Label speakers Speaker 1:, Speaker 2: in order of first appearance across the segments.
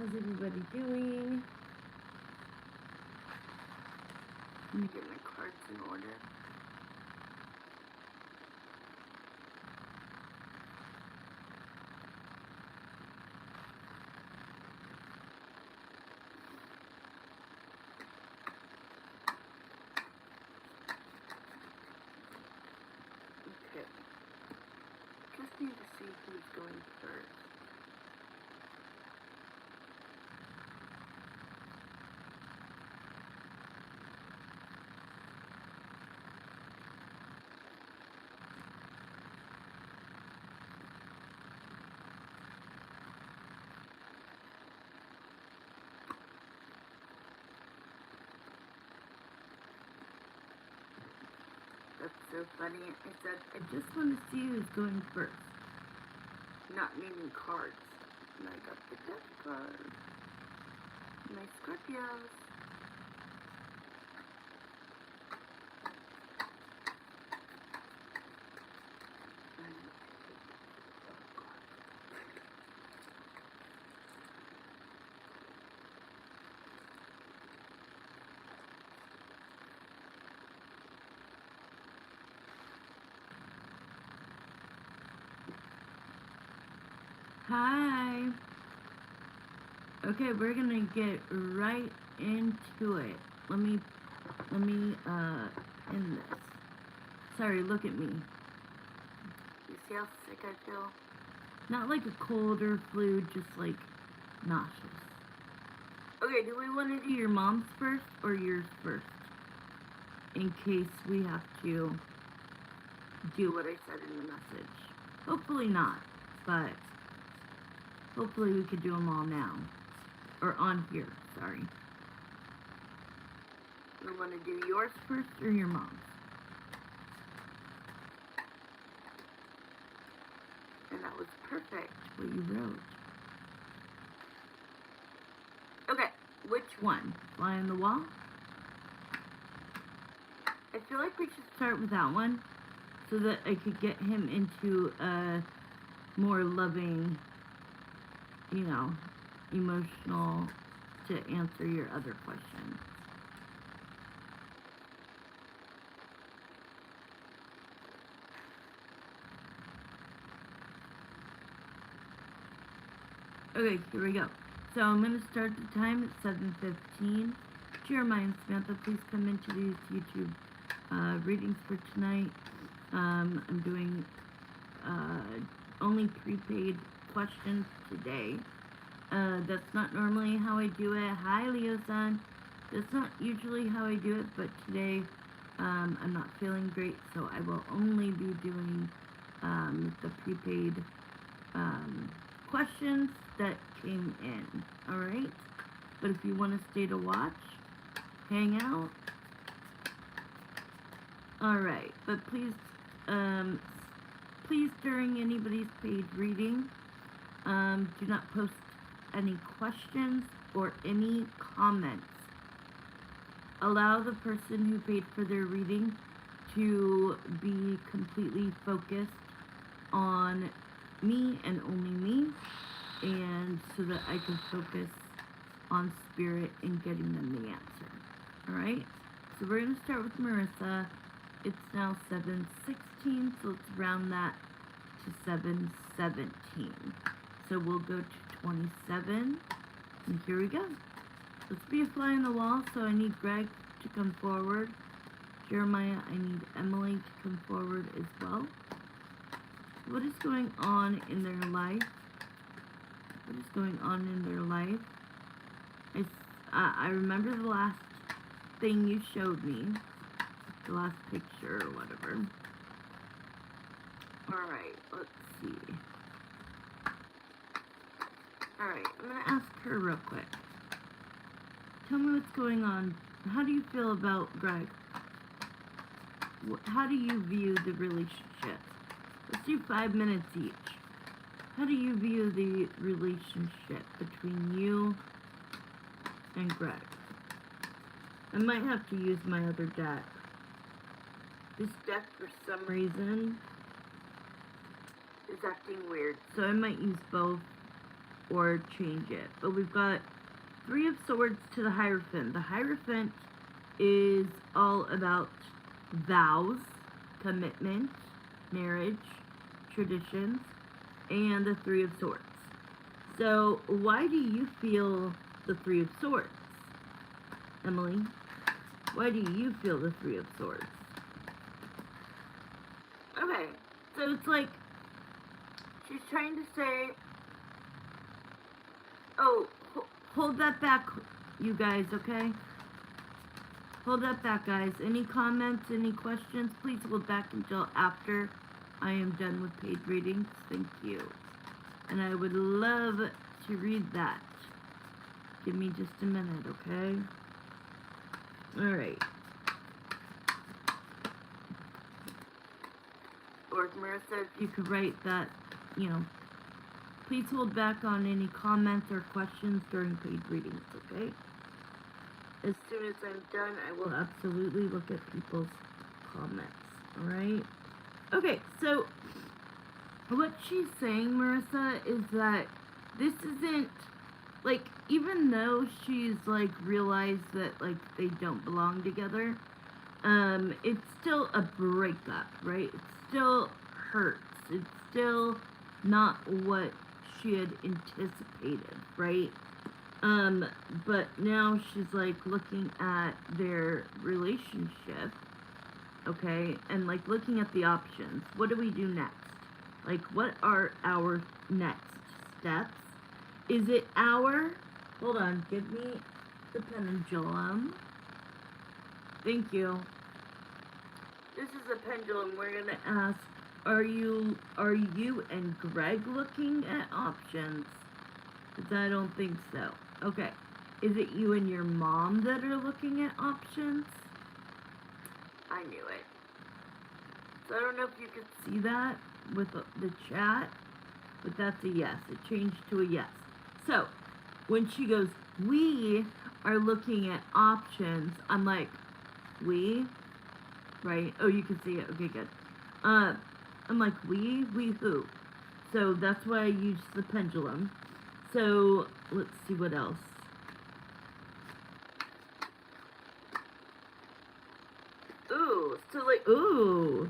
Speaker 1: How's everybody doing? Let me get my cards in order. Okay. Just need to see who's going first. That's so funny. I said, I just want to see who's going first. Not meaning cards. And I got the death card. My Scorpios. Hi. Okay, we're gonna get right into it. Let me end this. Sorry, look at me. You see how sick I feel? Not like a cold or flu, just like nauseous. Okay, do we want to do your mom's first or yours first? In case we have to do what I said in the message. Hopefully not, but hopefully we could do them all now. Or on here, sorry. You want to do yours first or your mom's? And that was perfect, what you wrote. Okay, which one? Fly on the wall? I feel like we should start with that one so that I could get him into a more loving, you know, emotional to answer your other question. Okay, here we go. So I'm going to start the time at 7:15. Jeremiah and Samantha, please come into these YouTube readings for tonight. I'm doing only prepaid questions today. That's not normally how I do it. Hi, Leo-san. That's not usually how I do it, but today I'm not feeling great, so I will only be doing the prepaid questions that came in, alright? But if you want to stay to watch, hang out. Alright, but please, please during anybody's paid reading, do not post any questions or any comments. Allow the person who paid for their reading to be completely focused on me and only me, and so that I can focus on spirit and getting them the answer. Alright? So we're going to start with Marissa. It's now 7:16, so let's round that to 7:17. So we'll go to 27, and here we go. Let's be a fly on the wall, so I need Greg to come forward. Jeremiah, I need Emily to come forward as well. What is going on in their life? What is going on in their life? I remember the last thing you showed me. The last picture or whatever. Alright, let's see. Alright, I'm going to ask her real quick. Tell me what's going on. How do you feel about Greg? How do you view the relationship? Let's do 5 minutes each. How do you view the relationship between you and Greg? I might have to use my other deck. This deck, for some reason, is acting weird, so I might use both. or change it. But we've got Three of Swords to the Hierophant. The Hierophant is all about vows, commitment, marriage, traditions, and the Three of Swords. So why do you feel the Three of Swords? Emily, why do you feel the Three of Swords? Okay, so it's like she's trying to say, oh, hold that back, you guys, okay? Hold that back, guys. Any comments, any questions, please hold back until after I am done with paid readings. Thank you. And I would love to read that. Give me just a minute, okay? Alright. Or Marissa, if you could write that, you know, please hold back on any comments or questions during paid readings, okay? As soon as I'm done, I will absolutely look at people's comments, alright? Okay, so what she's saying, Marissa, is that this isn't, like, even though she's, like, realized that, like, they don't belong together, it's still a breakup, right? It still hurts. It's still not what she had anticipated, right? But now she's, like, looking at their relationship, okay, and, like, looking at the options. What do we do next? Like, what are our next steps? Is it hold on, give me the pendulum. Thank you. This is a pendulum. We're gonna ask, are you and Greg looking at options? Because I don't think so. Okay. Is it you and your mom that are looking at options? I knew it. So I don't know if you could see that with the chat, but that's a yes. It changed to a yes. So when she goes, we are looking at options, I'm like, we? Right? Oh, you can see it. Okay, good. I'm like, we who? So that's why I used the pendulum. So let's see what else. Ooh, so like, ooh.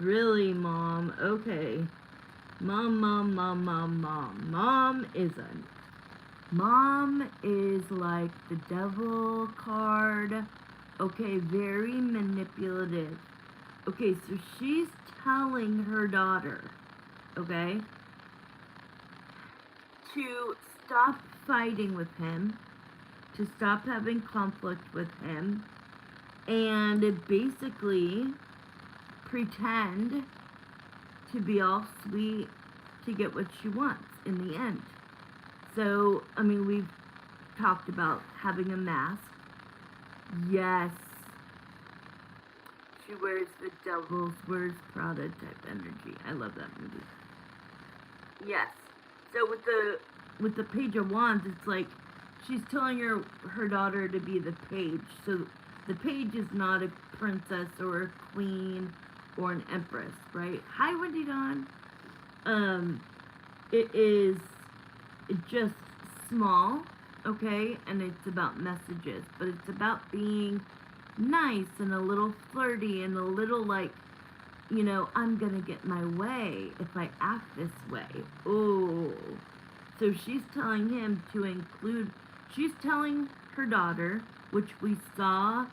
Speaker 1: Really, Mom? Okay. Mom is like the devil card. Okay, very manipulative. Okay, so she's telling her daughter, okay, to stop fighting with him, to stop having conflict with him, and basically pretend to be all sweet to get what she wants in the end. So, I mean, we've talked about having a mask. Yes. She wears the Devil's Wears Prada type energy. I love that movie. Yes. So with the Page of Wands, it's like she's telling her daughter to be the page. So the page is not a princess or a queen or an empress, right? Hi, Wendy Dawn. It is just small, okay? And it's about messages, but it's about being nice and a little flirty and a little like, you know, I'm gonna get my way if I act this way. Oh. So she's telling him to include, she's telling her daughter, which we saw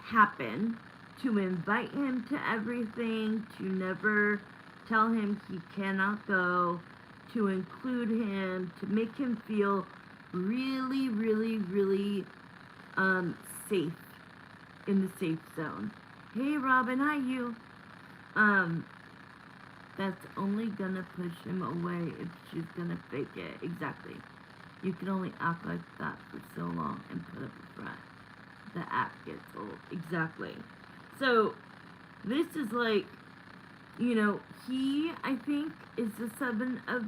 Speaker 1: happen, to invite him to everything, to never tell him he cannot go, to include him, to make him feel really, really, really safe, in the safe zone. Hey Robin, hi you. That's only gonna push him away if she's gonna fake it. Exactly. You can only act like that for so long and put up a front. The act gets old. Exactly. So this is like, you know, he, I think, is the Seven of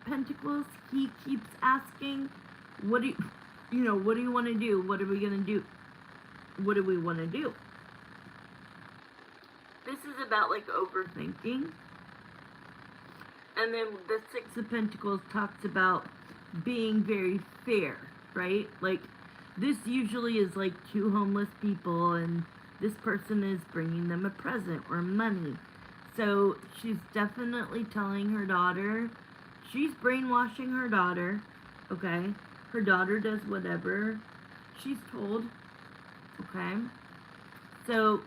Speaker 1: Pentacles. He keeps asking, what do you want to do? What are we going to do? What do we want to do? This is about, like, overthinking. And then the Six of Pentacles talks about being very fair, right? Like, this usually is like two homeless people, and this person is bringing them a present or money. So she's definitely telling her daughter, she's brainwashing her daughter, okay? Her daughter does whatever she's told, okay? So,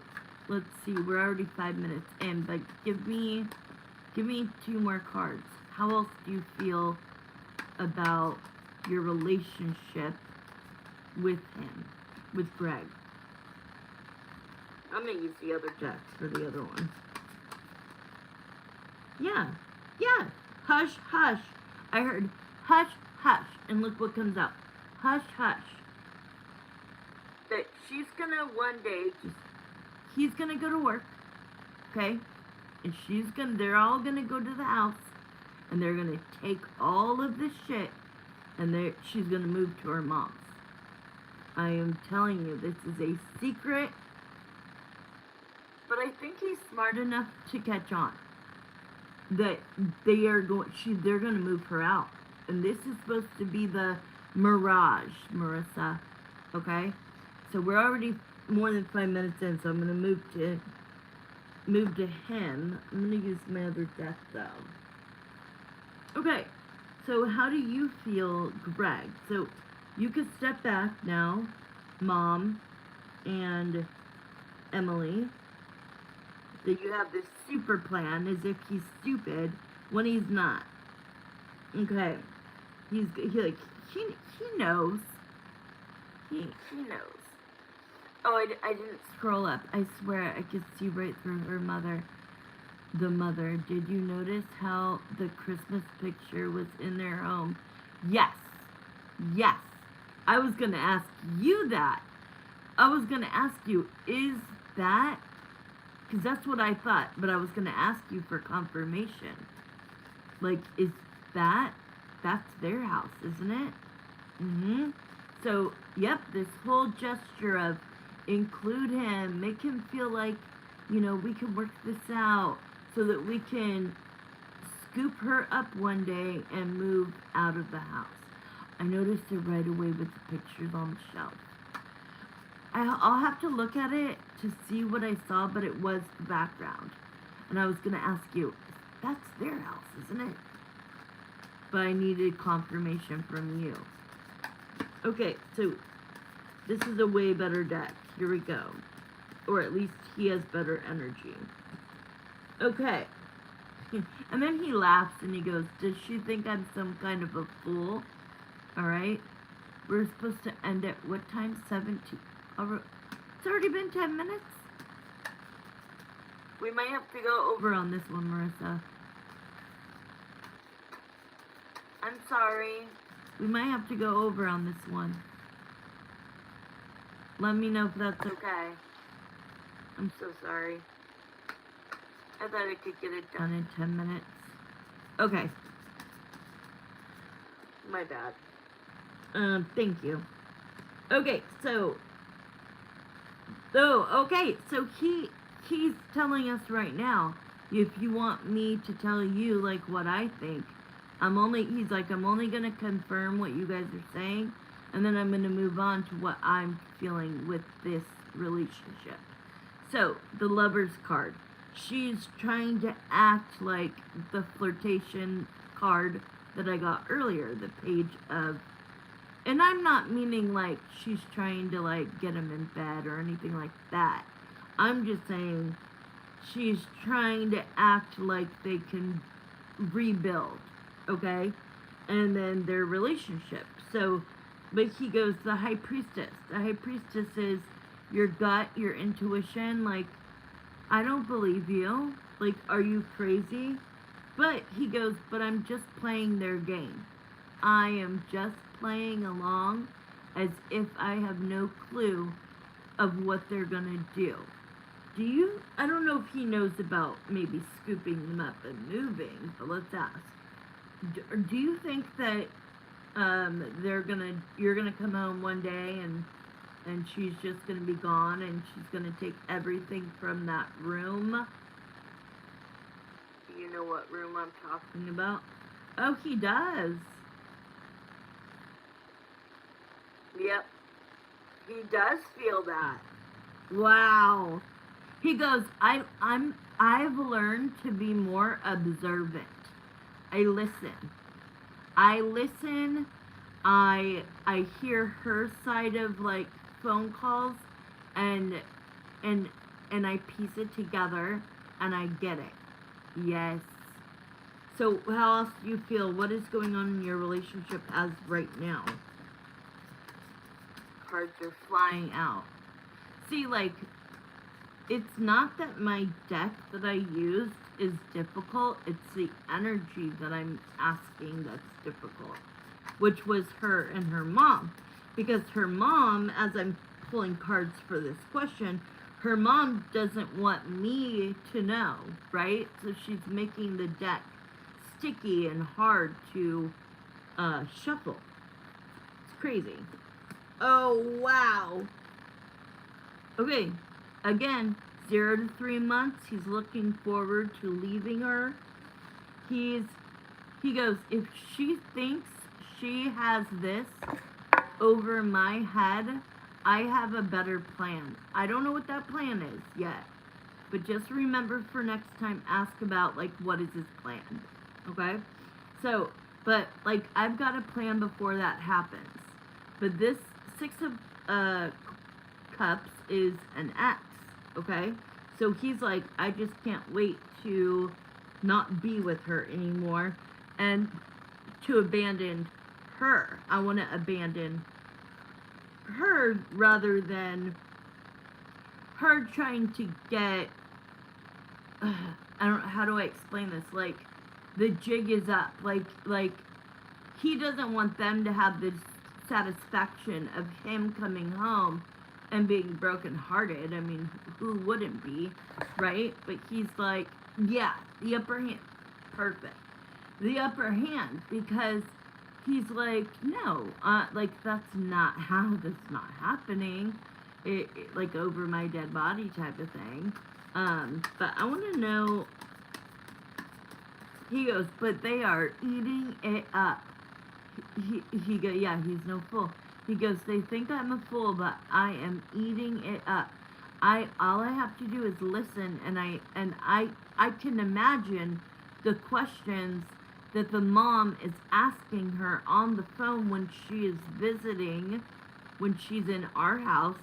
Speaker 1: let's see, we're already 5 minutes in, but give me 2 more cards. How else do you feel about your relationship with him, with Greg? I'm going to use the other deck for the other one. Yeah. Hush, hush. I heard hush, hush. And look what comes out. Hush, hush. That she's going to one day he's going to go to work. Okay? And they're all going to go to the house. And they're going to take all of this shit. And she's going to move to her mom's. I am telling you, this is a secret. But I think he's smart enough to catch on that they're going to move her out. And this is supposed to be the mirage, Marissa. Okay? So we're already more than 5 minutes in, so I'm going to move to him. I'm going to use my other deck, though. Okay. So how do you feel, Greg? So you could step back now, Mom and Emily. That you have this super plan as if he's stupid when he's not. Okay. He knows. He knows. Oh, I didn't scroll up. I swear I could see right through her mother. The mother. Did you notice how the Christmas picture was in their home? Yes. I was going to ask you that. I was going to ask you, is that... Because that's what I thought, but I was going to ask you for confirmation. Like, is that's their house, isn't it? Mm-hmm. So, yep, this whole gesture of include him, make him feel like, we can work this out so that we can scoop her up one day and move out of the house. I noticed it right away with the pictures on the shelf. I'll have to look at it to see what I saw, but it was the background. And I was going to ask you, that's their house, isn't it? But I needed confirmation from you. Okay, so this is a way better deck. Here we go. Or at least he has better energy. Okay. And then he laughs and he goes, does she think I'm some kind of a fool? Alright. We're supposed to end at what time? 17. It's already been 10 minutes. We might have to go over on this one, Marissa. I'm sorry. We might have to go over on this one. Let me know if that's okay. I'm so sorry. I thought I could get it done in 10 minutes. Okay. My bad. Thank you. Okay, so he's telling us right now, if you want me to tell you, like, what I think, I'm only gonna confirm what you guys are saying, and then I'm gonna move on to what I'm feeling with this relationship. So, the Lover's card. She's trying to act like the flirtation card that I got earlier, the Page of... And I'm not meaning like she's trying to like get him in bed or anything like that. I'm just saying she's trying to act like they can rebuild, okay? And then their relationship. So, but he goes, the High Priestess. The High Priestess is your gut, your intuition. Like, I don't believe you. Like, are you crazy? But he goes, but I'm just playing their game. I am just playing along as if I have no clue of what they're gonna do. I don't know if he knows about maybe scooping them up and moving, but let's ask. Do you think that you're gonna come home one day and she's just gonna be gone and she's gonna take everything from that room? know what room I'm talking about? Oh, he does. Yep. He does feel that. Wow. He goes, I've learned to be more observant. I listen. I hear her side of like phone calls and I piece it together and I get it. Yes. So how else do you feel? What is going on in your relationship as right now? Cards are flying out. See, like, it's not that my deck that I used is difficult. It's the energy that I'm asking that's difficult, which was her and her mom. Because her mom, as I'm pulling cards for this question, her mom doesn't want me to know, right? So she's making the deck sticky and hard to shuffle. It's crazy. Oh, wow. Okay, again, 0 to 3 months. He's looking forward to leaving her. He goes, if she thinks she has this over my head, I have a better plan. I don't know what that plan is yet. But just remember for next time, ask about, like, what is his plan? Okay? So, but, like, I've got a plan before that happens. But this 6 of Cups is an X. Okay? So he's like, I just can't wait to not be with her anymore and to abandon her. I want to abandon her rather than her trying to get, I don't know, how do I explain this? Like, the jig is up. Like he doesn't want them to have the satisfaction of him coming home and being brokenhearted. I mean, who wouldn't be, right? But he's like, yeah, the upper hand. Perfect. The upper hand, because he's like, no, like, that's not happening. Like, over my dead body type of thing. But I want to know, he goes, but they are eating it up. He goes, yeah, he's no fool. He goes, they think I'm a fool, but I am eating it up. All I have to do is listen, and I can imagine the questions that the mom is asking her on the phone when she is visiting, when she's in our house.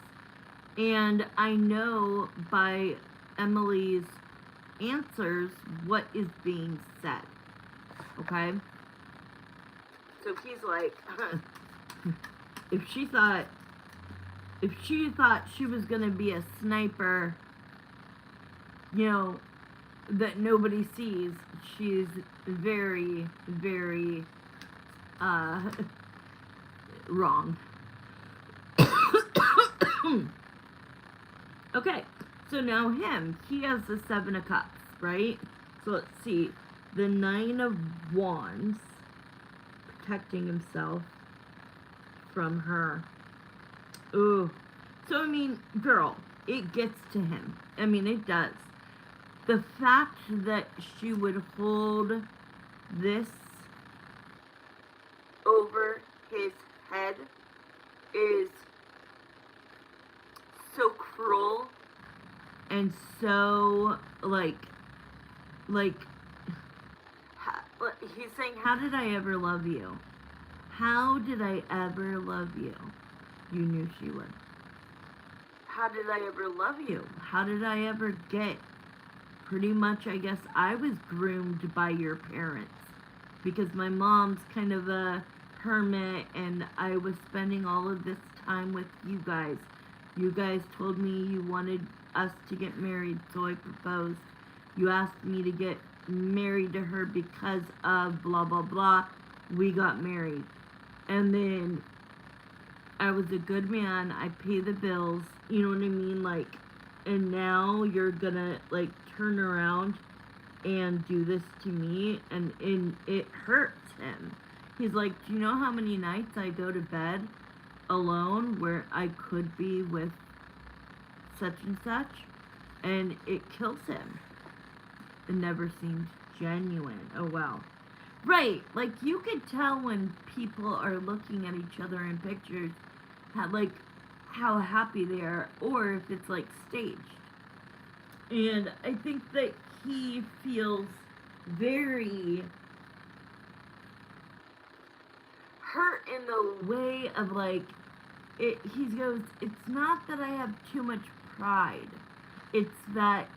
Speaker 1: And I know by Emily's answers what is being said. Okay? So he's like, if she thought she was gonna be a sniper, you know, that nobody sees, she's very, very wrong. Okay, so now he has the 7 of Cups, right? So let's see, the 9 of Wands, protecting himself from her. Ooh. So, I mean, girl, it gets to him. I mean, it does. The fact that she would hold this over his head is so cruel and so, like, he's saying, how did I ever love you? How did I ever love you? You knew she would. How did I ever love you? How did I ever get? Pretty much, I guess, I was groomed by your parents. Because my mom's kind of a hermit, and I was spending all of this time with you guys. You guys told me you wanted us to get married, so I proposed. You asked me to get married to her because of blah, blah, blah. We got married. And then I was a good man. I pay the bills. You know what I mean? Like, and now you're gonna, like, turn around and do this to me, and it hurts him. He's like, do you know how many nights I go to bed alone where I could be with such and such? And it kills him. It never seemed genuine. Oh, wow. Right, like, you could tell when people are looking at each other in pictures, how happy they are, or if it's, like, staged. And I think that he feels very hurt in the way of, like, he goes, it's not that I have too much pride. It's that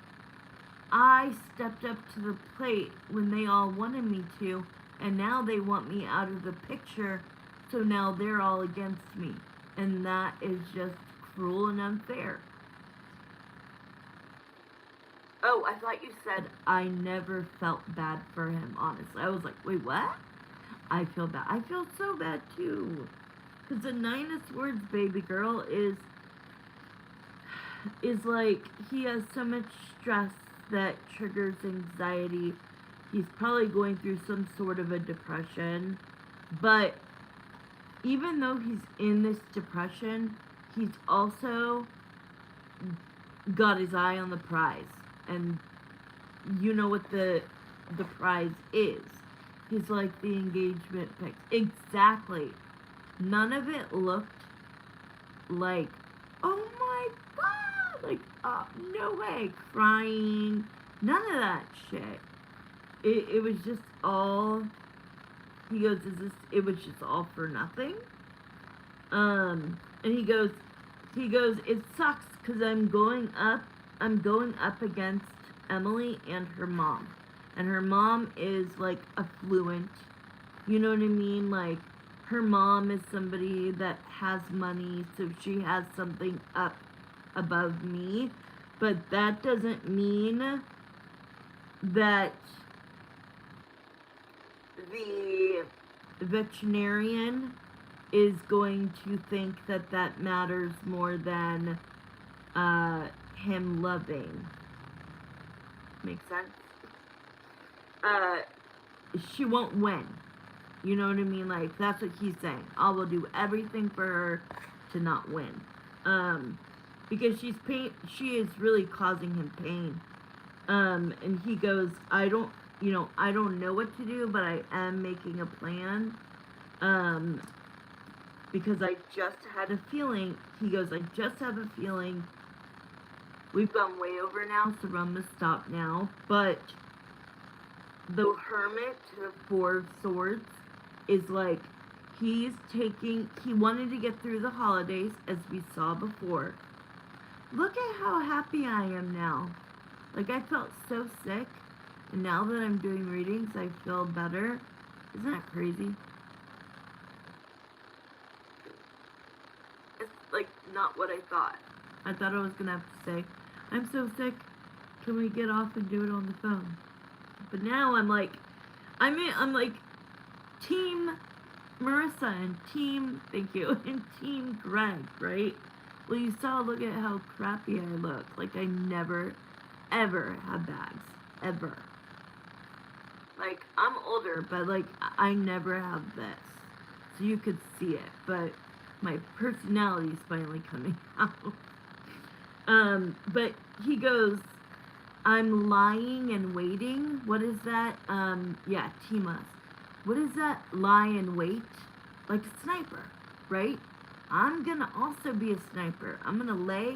Speaker 1: I stepped up to the plate when they all wanted me to, and now they want me out of the picture, so now they're all against me. And that is just cruel and unfair. Oh, I thought you said I never felt bad for him, honestly. I was like, wait, what? I feel bad. I feel so bad, too. Because the Nine of Swords, baby girl, is like, he has so much stress that triggers anxiety. He's probably going through some sort of a depression. But even though he's in this depression, he's also got his eye on the prize. And you know what the prize is. He's like the engagement pic. Exactly. None of it looked like, oh my god, like, no way, crying, none of that shit. It was just all, he goes, it was just all for nothing. And he goes, it sucks because I'm going up against Emily and her mom. And her mom is, like, affluent. You know what I mean? Like, her mom is somebody that has money, so she has something up above me. But that doesn't mean that the veterinarian is going to think that that matters more than him loving. Make sense? She won't win. You know what I mean? Like, that's what he's saying. I will do everything for her to not win. Because she is really causing him pain. And he goes, I don't know what to do, but I am making a plan. Because I just had a feeling, he goes, I just have a feeling we've gone way over now, so I'm gonna stop now. But the Hermit, the Four of Swords, is like, he wanted to get through the holidays, as we saw before. Look at how happy I am now. Like, I felt so sick, and now that I'm doing readings, I feel better. Isn't that crazy? It's, like, not what I thought. I thought I was gonna have to say, I'm so sick, can we get off and do it on the phone? But now I'm like, I'm like, Team Marissa and Team, thank you, and Team Greg, right? Well, you saw, look at how crappy I look. Like, I never, ever had bags. Ever. Like, I'm older, but, like, I never have this. So you could see it, but my personality's finally coming out. But he goes, I'm lying and waiting. What is that? Yeah, Team Us. What is that? Lie and wait? Like a sniper, right? I'm gonna also be a sniper. I'm gonna lay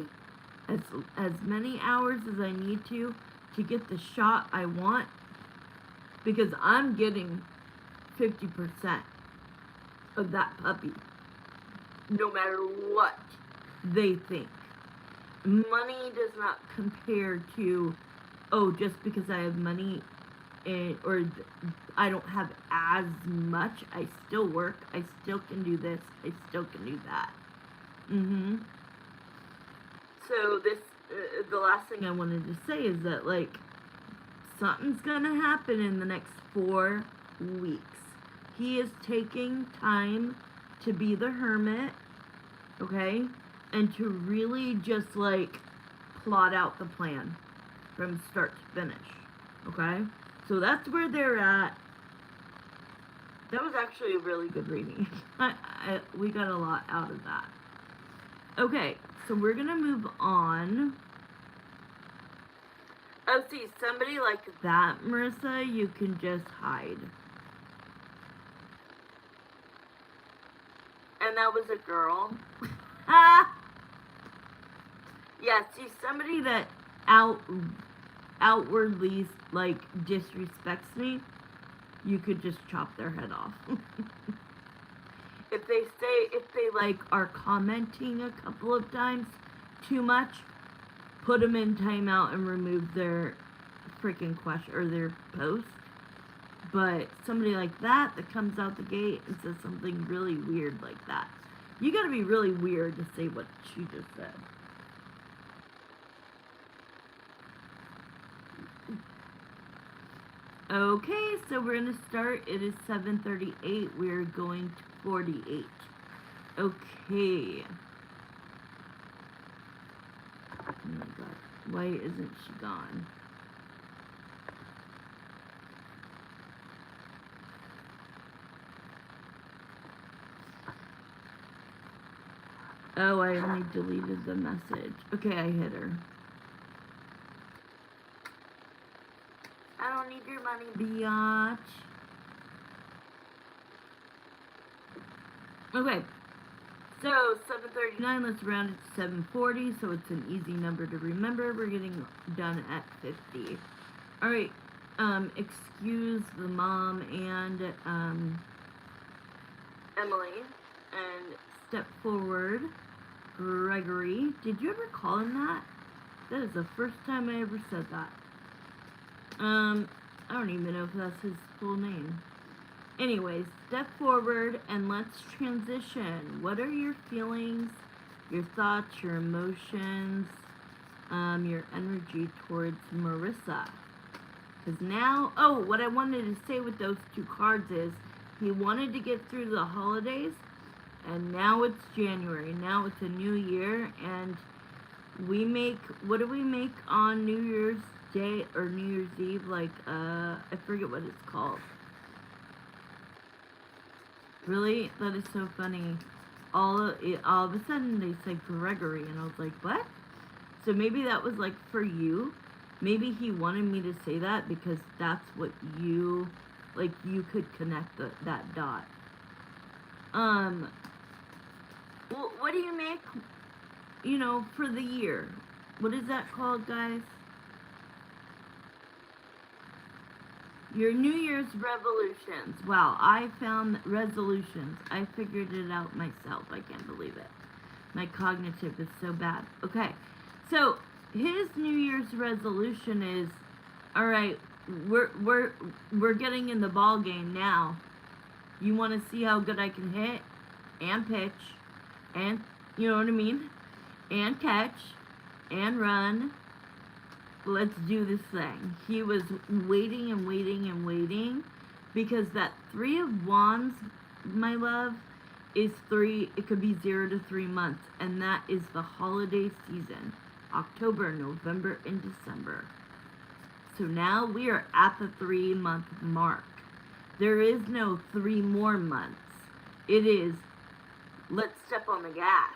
Speaker 1: as many hours as I need to get the shot I want, because I'm getting 50% of that puppy, no matter what they think. Money does not compare to, oh, just because I have money or I don't have as much, I still work, I still can do this, I still can do that. So this, the last thing I wanted to say is that, like, something's gonna happen in the next 4 weeks. He is taking time to be the Hermit, okay? And to really just, like, plot out the plan from start to finish, okay? So that's where they're at. That was actually a really good reading. We got a lot out of that. Okay, so we're gonna move on. Oh, see, somebody like that, Marissa, you can just hide. And that was a girl. Ah! Yeah, see, somebody that outwardly, like, disrespects me, you could just chop their head off. If they, like, are commenting a couple of times too much, put them in timeout and remove their freaking question or their post. But somebody like that comes out the gate and says something really weird like that, you gotta be really weird to say what she just said. Okay, so we're gonna start. It is 7:38. We're going to 48. Okay. Oh my god. Why isn't she gone? Oh, I only deleted the message. Okay, I hit her. I don't need your money, biatch. Okay. So, 7:39, let's round it to 7:40, so it's an easy number to remember. We're getting done at 50. Alright, excuse the mom and, Emily, and step forward, Gregory. Did you ever call him that? That is the first time I ever said that. I don't even know if that's his full name. Anyways, step forward and let's transition. What are your feelings, your thoughts, your emotions, your energy towards Marissa? Because now, oh, what I wanted to say with those two cards is he wanted to get through the holidays, and now it's January. Now it's a new year, and we make, what do we make on New Year's Day or New Year's Eve? Like, I forget what it's called. Really? That is so funny. All of a sudden they said Gregory, and I was like, what? So maybe that was like for you. Maybe he wanted me to say that because that's what you, like, you could connect that dot. Well, what do you make, you know, for the year? What is that called, guys? Your New Year's resolutions. Wow, I found resolutions. I figured it out myself. I can't believe it. My cognitive is so bad. Okay, so his New Year's resolution is, all right, we're getting in the ball game now. You want to see how good I can hit and pitch and, you know what I mean, and catch and run. Let's do this thing. He was waiting and waiting and waiting because that 3 of Wands, my love, is 3, it could be 0 to 3 months, and that is the holiday season, October, November, and December. So now we are at the 3-month mark. There is no 3 more months. It is, let's step on the gas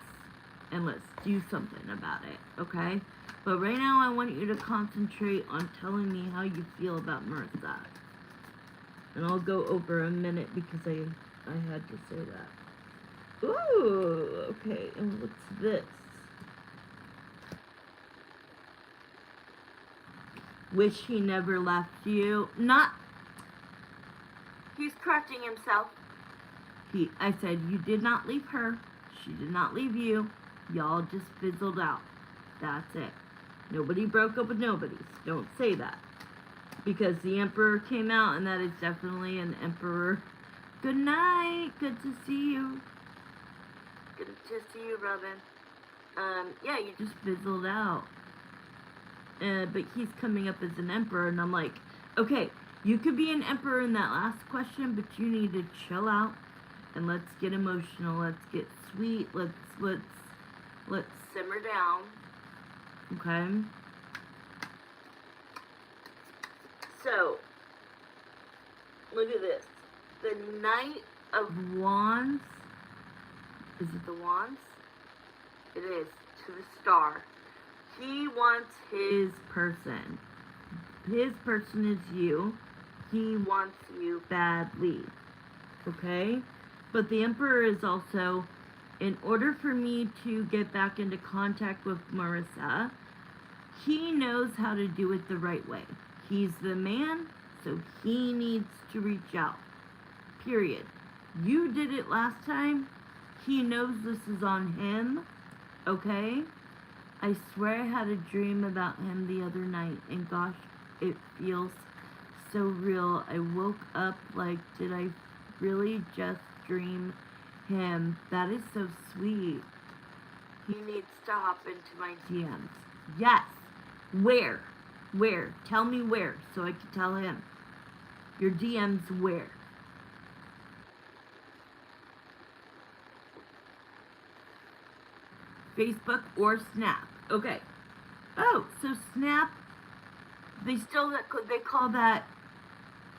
Speaker 1: and let's do something about it, okay? But right now I want you to concentrate on telling me how you feel about Marissa. And I'll go over a minute because I had to say that. Ooh, okay, and what's this? Wish he never left you. Not, he's correcting himself. I said, you did not leave her. She did not leave you. Y'all just fizzled out. That's it. Nobody broke up with nobody. Don't say that. Because the Emperor came out, and that is definitely an Emperor. Good night. Good to see you. Good to see you, Robin. Yeah, you just fizzled out. But he's coming up as an Emperor, and I'm like, okay, you could be an Emperor in that last question, but you need to chill out, and let's get emotional. Let's get sweet. Let's simmer down. Okay? So, look at this. The Knight of Wands. Is it the Wands? It is. To the Star. He wants his person. his person is you. He wants you badly. Okay? But the Emperor is also, in order for me to get back into contact with Marissa, he knows how to do it the right way. He's the man, so he needs to reach out. Period. You did it last time. He knows this is on him. Okay? I swear I had a dream about him the other night, and gosh, it feels so real. I woke up like, did I really just dream him? That is so sweet. He needs to hop into my DMs. Yes. Where? Where? Tell me where so I can tell him. Your DMs where? Facebook or Snap. Okay. Oh, so Snap, they call that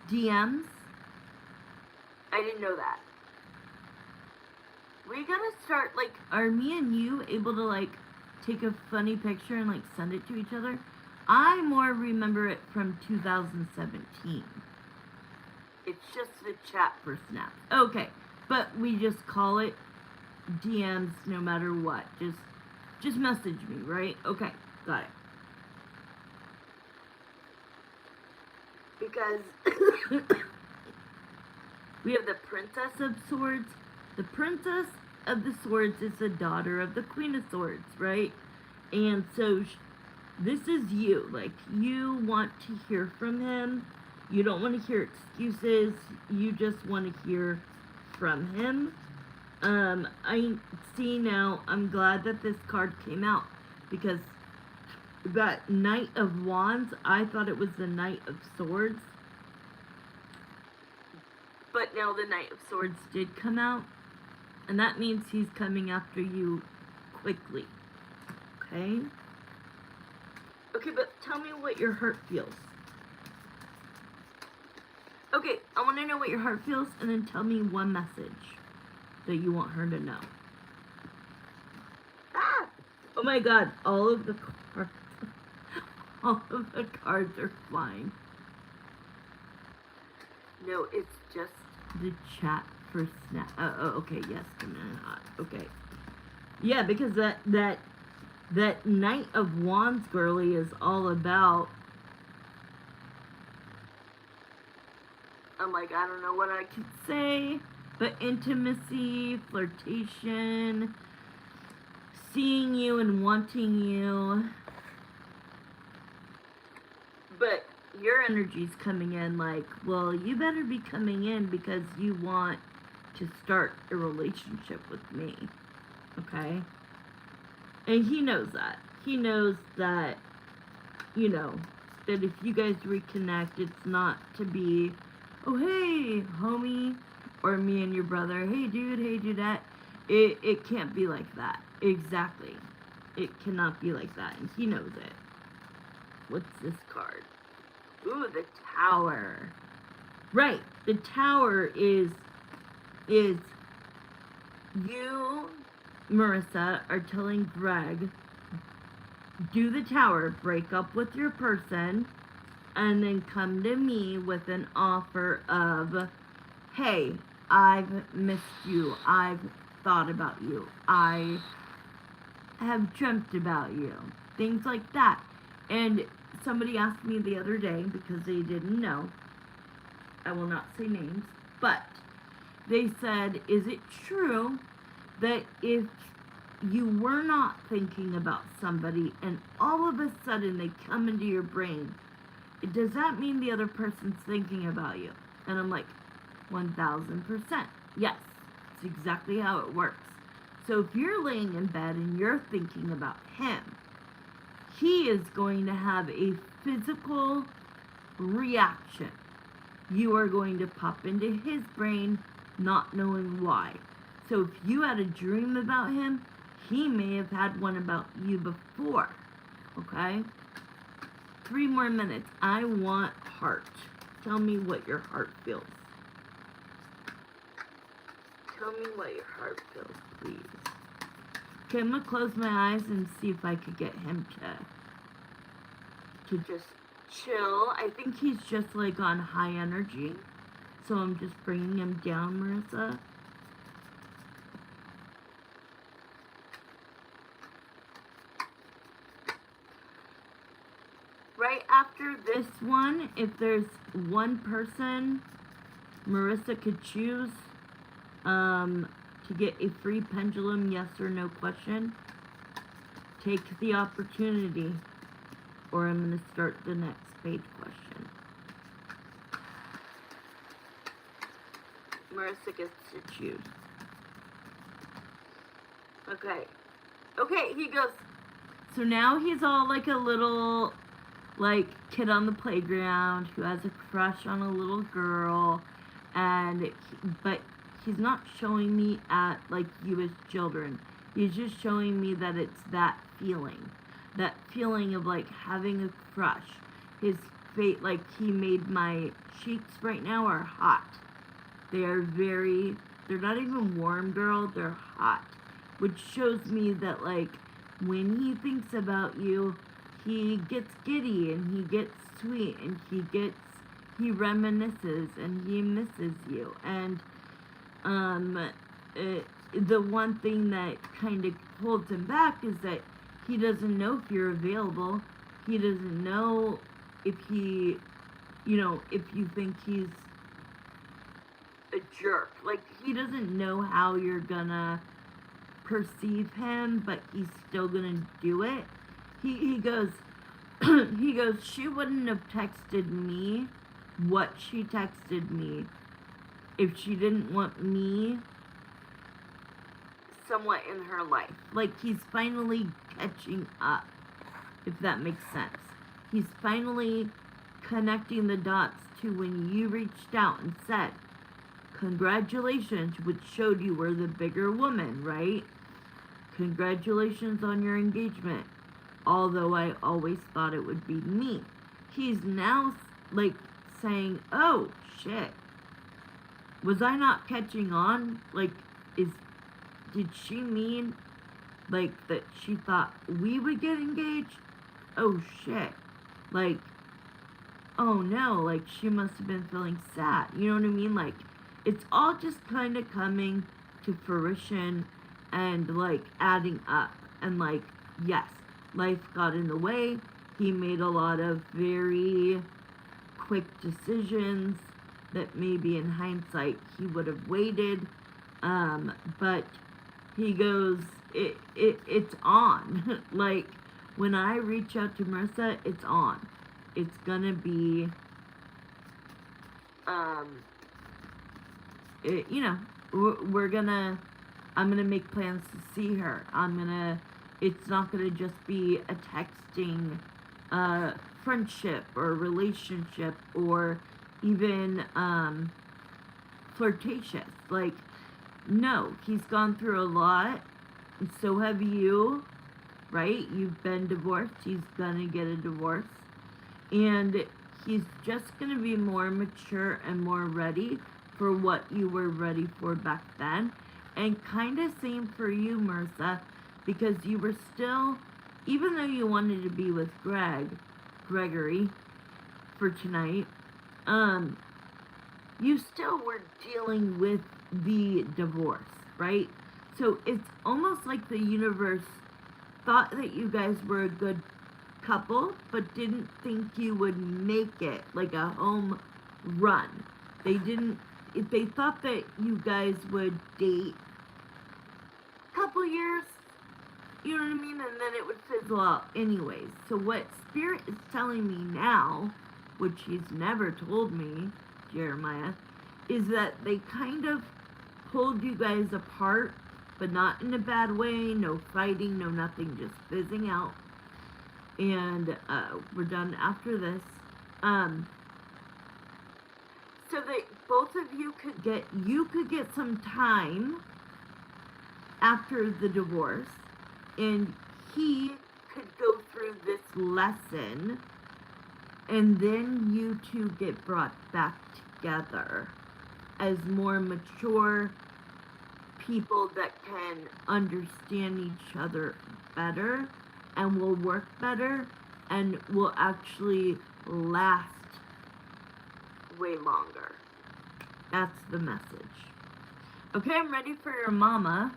Speaker 1: DMs? I didn't know that. We gotta start, like, are me and you able to, like, take a funny picture and, like, send it to each other? I more remember it from 2017. It's just the chat for Snap. Okay, but we just call it DMs no matter what. Just message me, right? Okay, got it. Because we have the Princess of Swords. The Princess of the Swords is the daughter of the Queen of Swords, right? And so this is you. Like, you want to hear from him. You don't want to hear excuses. You just want to hear from him. I see now, I'm glad that this card came out, because that Knight of Wands, I thought it was the Knight of Swords. But now the Knight of Swords did come out, and that means he's coming after you quickly. Okay? Okay, but tell me what your heart feels. Okay, I want to know what your heart feels, and then tell me one message that you want her to know. Ah! Oh my god, all of the cards are flying. No, it's just the chat for Snap. Oh, okay, yes, come in hot. Okay. Yeah, because that Knight of Wands girly is all about, I'm like, I don't know what I could say, but intimacy, flirtation, seeing you and wanting you. But your energy's coming in like, well, you better be coming in because you want to start a relationship with me. Okay? And he knows that. He knows that, you know, that if you guys reconnect, it's not to be, oh, hey, homie, or me and your brother, hey, dudette. It can't be like that. Exactly. It cannot be like that, and he knows it. What's this card? Ooh, the Tower. Right, the Tower is you, Marissa, are telling Greg, do the Tower, break up with your person, and then come to me with an offer of, hey, I've missed you, I've thought about you, I have dreamt about you, things like that. And somebody asked me the other day, because they didn't know, I will not say names, but they said, is it true that if you were not thinking about somebody and all of a sudden they come into your brain, does that mean the other person's thinking about you? And I'm like, 1000%. Yes, it's exactly how it works. So if you're laying in bed and you're thinking about him, he is going to have a physical reaction. You are going to pop into his brain, not knowing why. So if you had a dream about him, he may have had one about you before. Okay? 3 more minutes. I want heart. Tell me what your heart feels. Tell me what your heart feels, please. Okay, I'm going to close my eyes and see if I could get him to just chill. I think he's just like on high energy. So I'm just bringing him down, Marissa. Right after this one, if there's one person Marissa could choose to get a free pendulum yes or no question, take the opportunity, or I'm going to start the next page question. Marissa gets to choose. Okay, he goes. So now he's all like a little, like, kid on the playground who has a crush on a little girl, but he's not showing me at, like, you as children. He's just showing me that it's that feeling of, like, having a crush. His face, like, he made my cheeks right now are hot. They're not even warm, girl, they're hot. Which shows me that, like, when he thinks about you, he gets giddy and he gets sweet and he reminisces and he misses you. And the one thing that kind of holds him back is that he doesn't know if you're available. He doesn't know if he, if you think he's a jerk. Like, he doesn't know how you're gonna perceive him, but he's still gonna do it. He goes, she wouldn't have texted me what she texted me if she didn't want me somewhat in her life. Like, he's finally catching up, if that makes sense. He's finally connecting the dots to when you reached out and said, congratulations, which showed you were the bigger woman, right? Congratulations on your engagement. Although I always thought it would be me. He's now, like, saying, oh, shit. Was I not catching on? Like, did she mean, like, that she thought we would get engaged? Oh, shit. Like, oh, no, like, she must have been feeling sad. You know what I mean? Like, it's all just kind of coming to fruition and, like, adding up. And, like, yes, life got in the way. He made a lot of very quick decisions that maybe in hindsight he would have waited. But he goes, it's on. Like, when I reach out to Marissa, it's on. It's gonna be, I'm gonna make plans to see her. It's not gonna just be a texting, friendship or relationship or even, flirtatious. Like, no, he's gone through a lot, and so have you, right? You've been divorced, he's gonna get a divorce, and he's just gonna be more mature and more ready for what you were ready for back then. And kind of same for you, Marissa, because you were still, even though you wanted to be with Gregory, for tonight, you still were dealing with the divorce, right? So it's almost like the universe thought that you guys were a good couple, but didn't think you would make it like a home run. They thought that you guys would date a couple years, you know what I mean? And then it would fizzle out anyways. So what Spirit is telling me now, which he's never told me, Jeremiah, is that they kind of pulled you guys apart, but not in a bad way, no fighting, no nothing, just fizzing out. And we're done after this. So that both of you could get some time after the divorce, and he could go through this lesson, and then you two get brought back together as more mature people that can understand each other better and will work better and will actually last way longer. That's the message. Okay, I'm ready for your mama.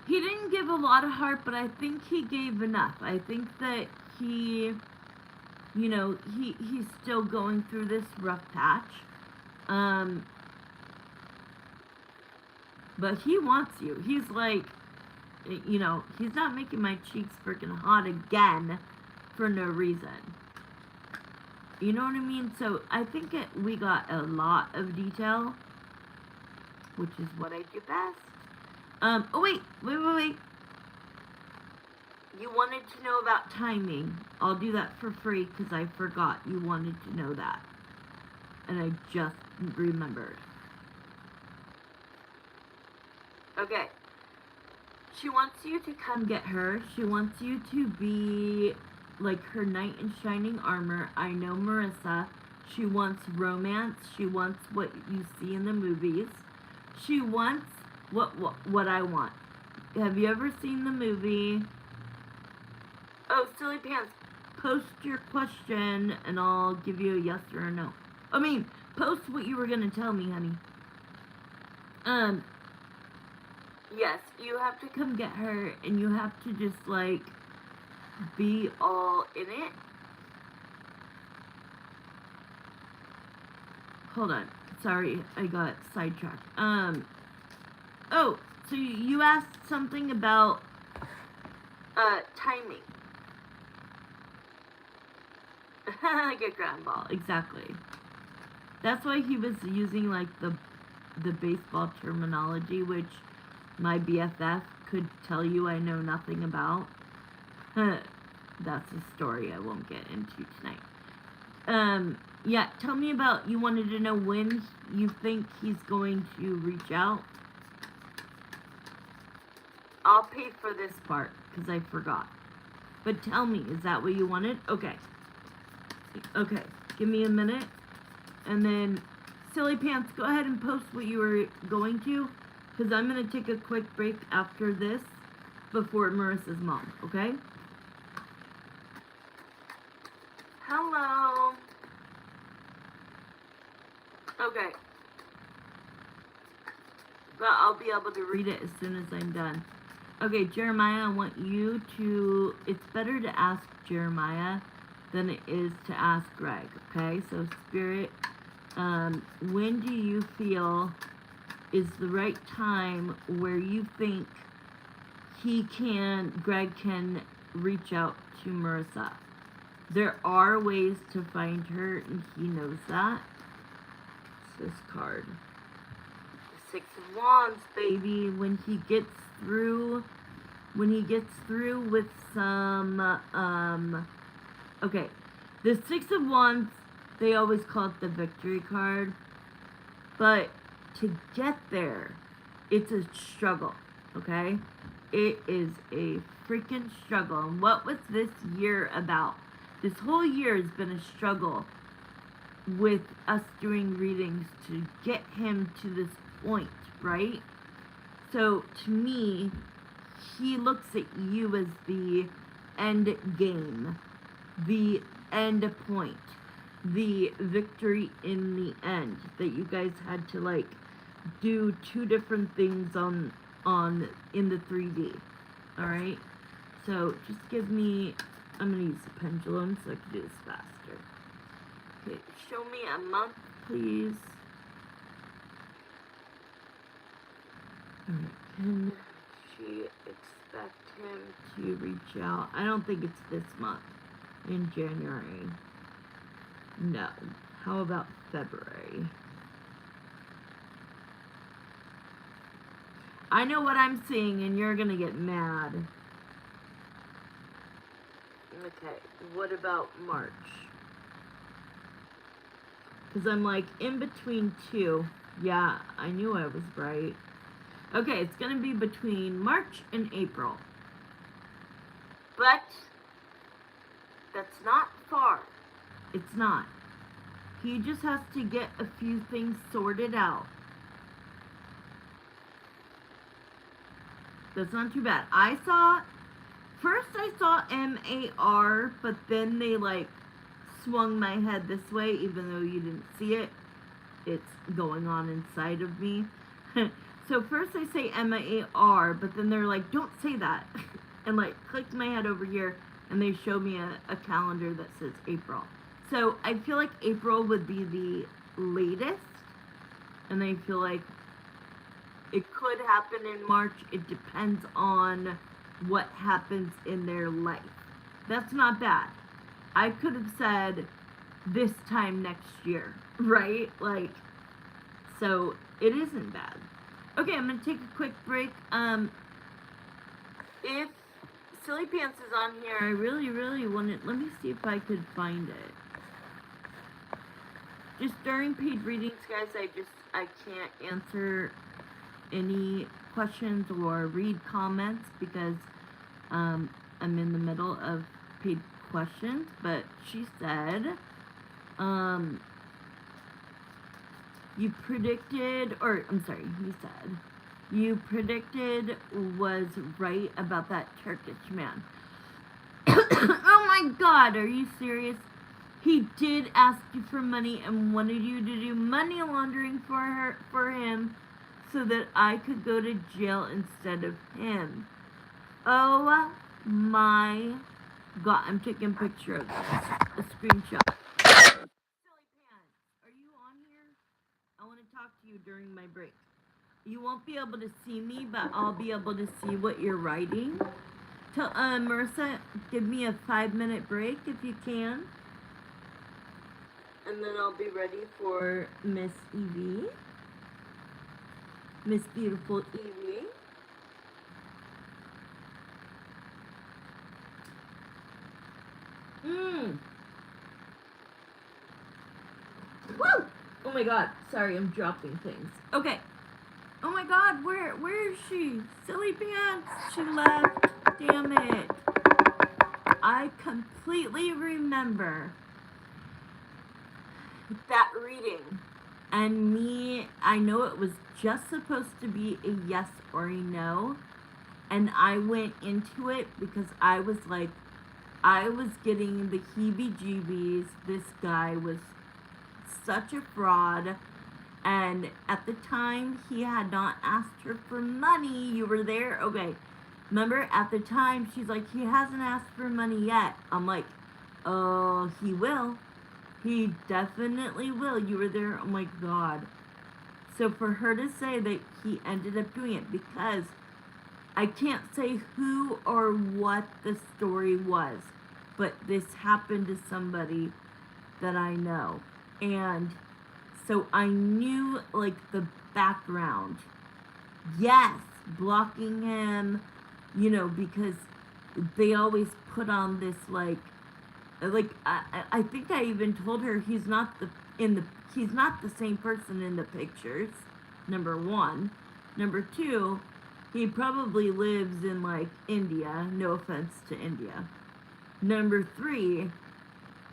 Speaker 1: He didn't give a lot of heart, but I think he gave enough. I think that he, you know, he's still going through this rough patch. But he wants you. He's like, you know, he's not making my cheeks freaking hot again for no reason. You know what I mean? So I think we got a lot of detail, which is what I do best. Oh wait. You wanted to know about timing. I'll do that for free because I forgot you wanted to know that. And I just remembered. Okay. She wants you to come get her. She wants you to be like her knight in shining armor. I know Marissa. She wants romance. She wants what you see in the movies. She wants what I want. Have you ever seen the movie? Oh, Silly Pants, post your question and I'll give you a yes or a no. I mean, post what you were going to tell me, honey. Yes, you have to come get her and you have to just, like, be all in it. Hold on. Sorry, I got sidetracked. Oh, so you asked something about, timing. Like a ground ball, exactly. That's why he was using, like, the baseball terminology, which my BFF could tell you I know nothing about. That's a story I won't get into tonight. Yeah, tell me about, you wanted to know when you think he's going to reach out. I'll pay for this part, because I forgot. But tell me, is that what you wanted? Okay. Okay, give me a minute. And then, Silly Pants, go ahead and post what you were going to, because I'm going to take a quick break after this before Marissa's mom, okay? Hello. Okay. But I'll be able to read it as soon as I'm done. Okay, Jeremiah, I want you to, it's better to ask Jeremiah than it is to ask Greg, okay? So, Spirit, when do you feel is the right time where you think Greg can reach out to Marissa? There are ways to find her, and he knows that. What's this card? Six of Wands, baby. When he gets through with some, okay, the Six of Wands, they always call it the victory card, but to get there, it's a struggle, okay? It is a freaking struggle. And what was this year about? This whole year has been a struggle with us doing readings to get him to this point, right? So, to me, he looks at you as the end game, the end point, the victory in the end, that you guys had to, like, do two different things in the 3D, alright? So, just give me, I'm going to use the pendulum so I can do this faster. Okay, show me a month, please. Alright, can she expect him to reach out? I don't think it's this month, in January. No. How about February? I know what I'm seeing and you're gonna get mad. Okay, what about March? Because I'm like in between two. Yeah, I knew I was right. Okay, it's gonna be between March and April. But that's not far. It's not. He just has to get a few things sorted out. That's not too bad. First I saw MAR, but then they like swung my head this way, even though you didn't see it. It's going on inside of me. So first I say MAR, but then they're like, don't say that. And like clicked my head over here, and they show me a calendar that says April. So I feel like April would be the latest, and I feel like it could happen in March. It depends on what happens in their life. That's not bad. I could have said this time next year, right? Like, so it isn't bad. Okay, I'm gonna take a quick break. If Silly Pants is on here, I really wanted, let me see if I could find it. Just during paid readings, guys, I can't answer any questions or read comments because I'm in the middle of paid questions. But she said, you predicted, or I'm sorry, he said, you predicted was right about that Turkish man. Oh my God, are you serious? He did ask you for money and wanted you to do money laundering for him so that I could go to jail instead of him. Oh my God, I'm taking a picture of this, a screenshot. Silly Pants, are you on here? I want to talk to you during my break. You won't be able to see me, but I'll be able to see what you're writing. Tell Marissa, give me a 5-minute break if you can. And then I'll be ready for Miss Evie. Miss Beautiful Evie. Woo! Oh my God, sorry, I'm dropping things. Okay. Oh my God, where is she? Silly Pants, she left. Damn it. I completely remember that reading. And me, I know it was just supposed to be a yes or a no. And I went into it because I was like, I was getting the heebie-jeebies. This guy was such a fraud. And at the time, he had not asked her for money. You were there? Okay. Remember, at the time, she's like, he hasn't asked for money yet. I'm like, oh, he will. He definitely will. You were there? Oh my God. So for her to say that he ended up doing it, because I can't say who or what the story was, but this happened to somebody that I know. And so I knew, like, the background. Yes, blocking him, you know, because they always put on this, like I think I even told her he's not the same person in the pictures, number one. Number two, he probably lives in, like, India, no offense to India. Number three,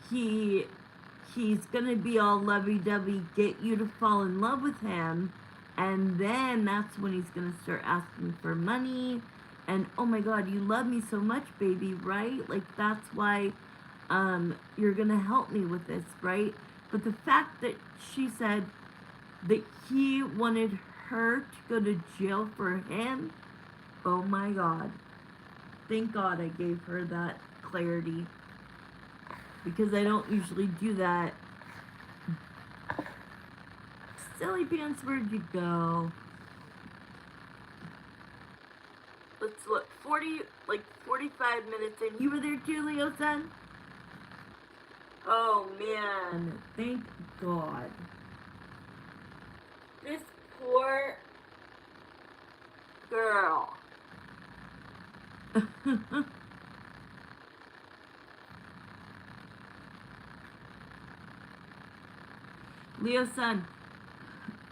Speaker 1: he's gonna be all lovey-dovey, get you to fall in love with him, and then that's when he's gonna start asking for money, and oh my God, you love me so much, baby, right? Like, that's why you're gonna help me with this, right? But the fact that she said that he wanted her to go to jail for him, oh my God. Thank God I gave her that clarity, because I don't usually do that. Silly Pants, where'd you go? Let's look. 45 minutes in. You were there too, Leo-san? Oh man, thank God. This poor girl. Leo-san,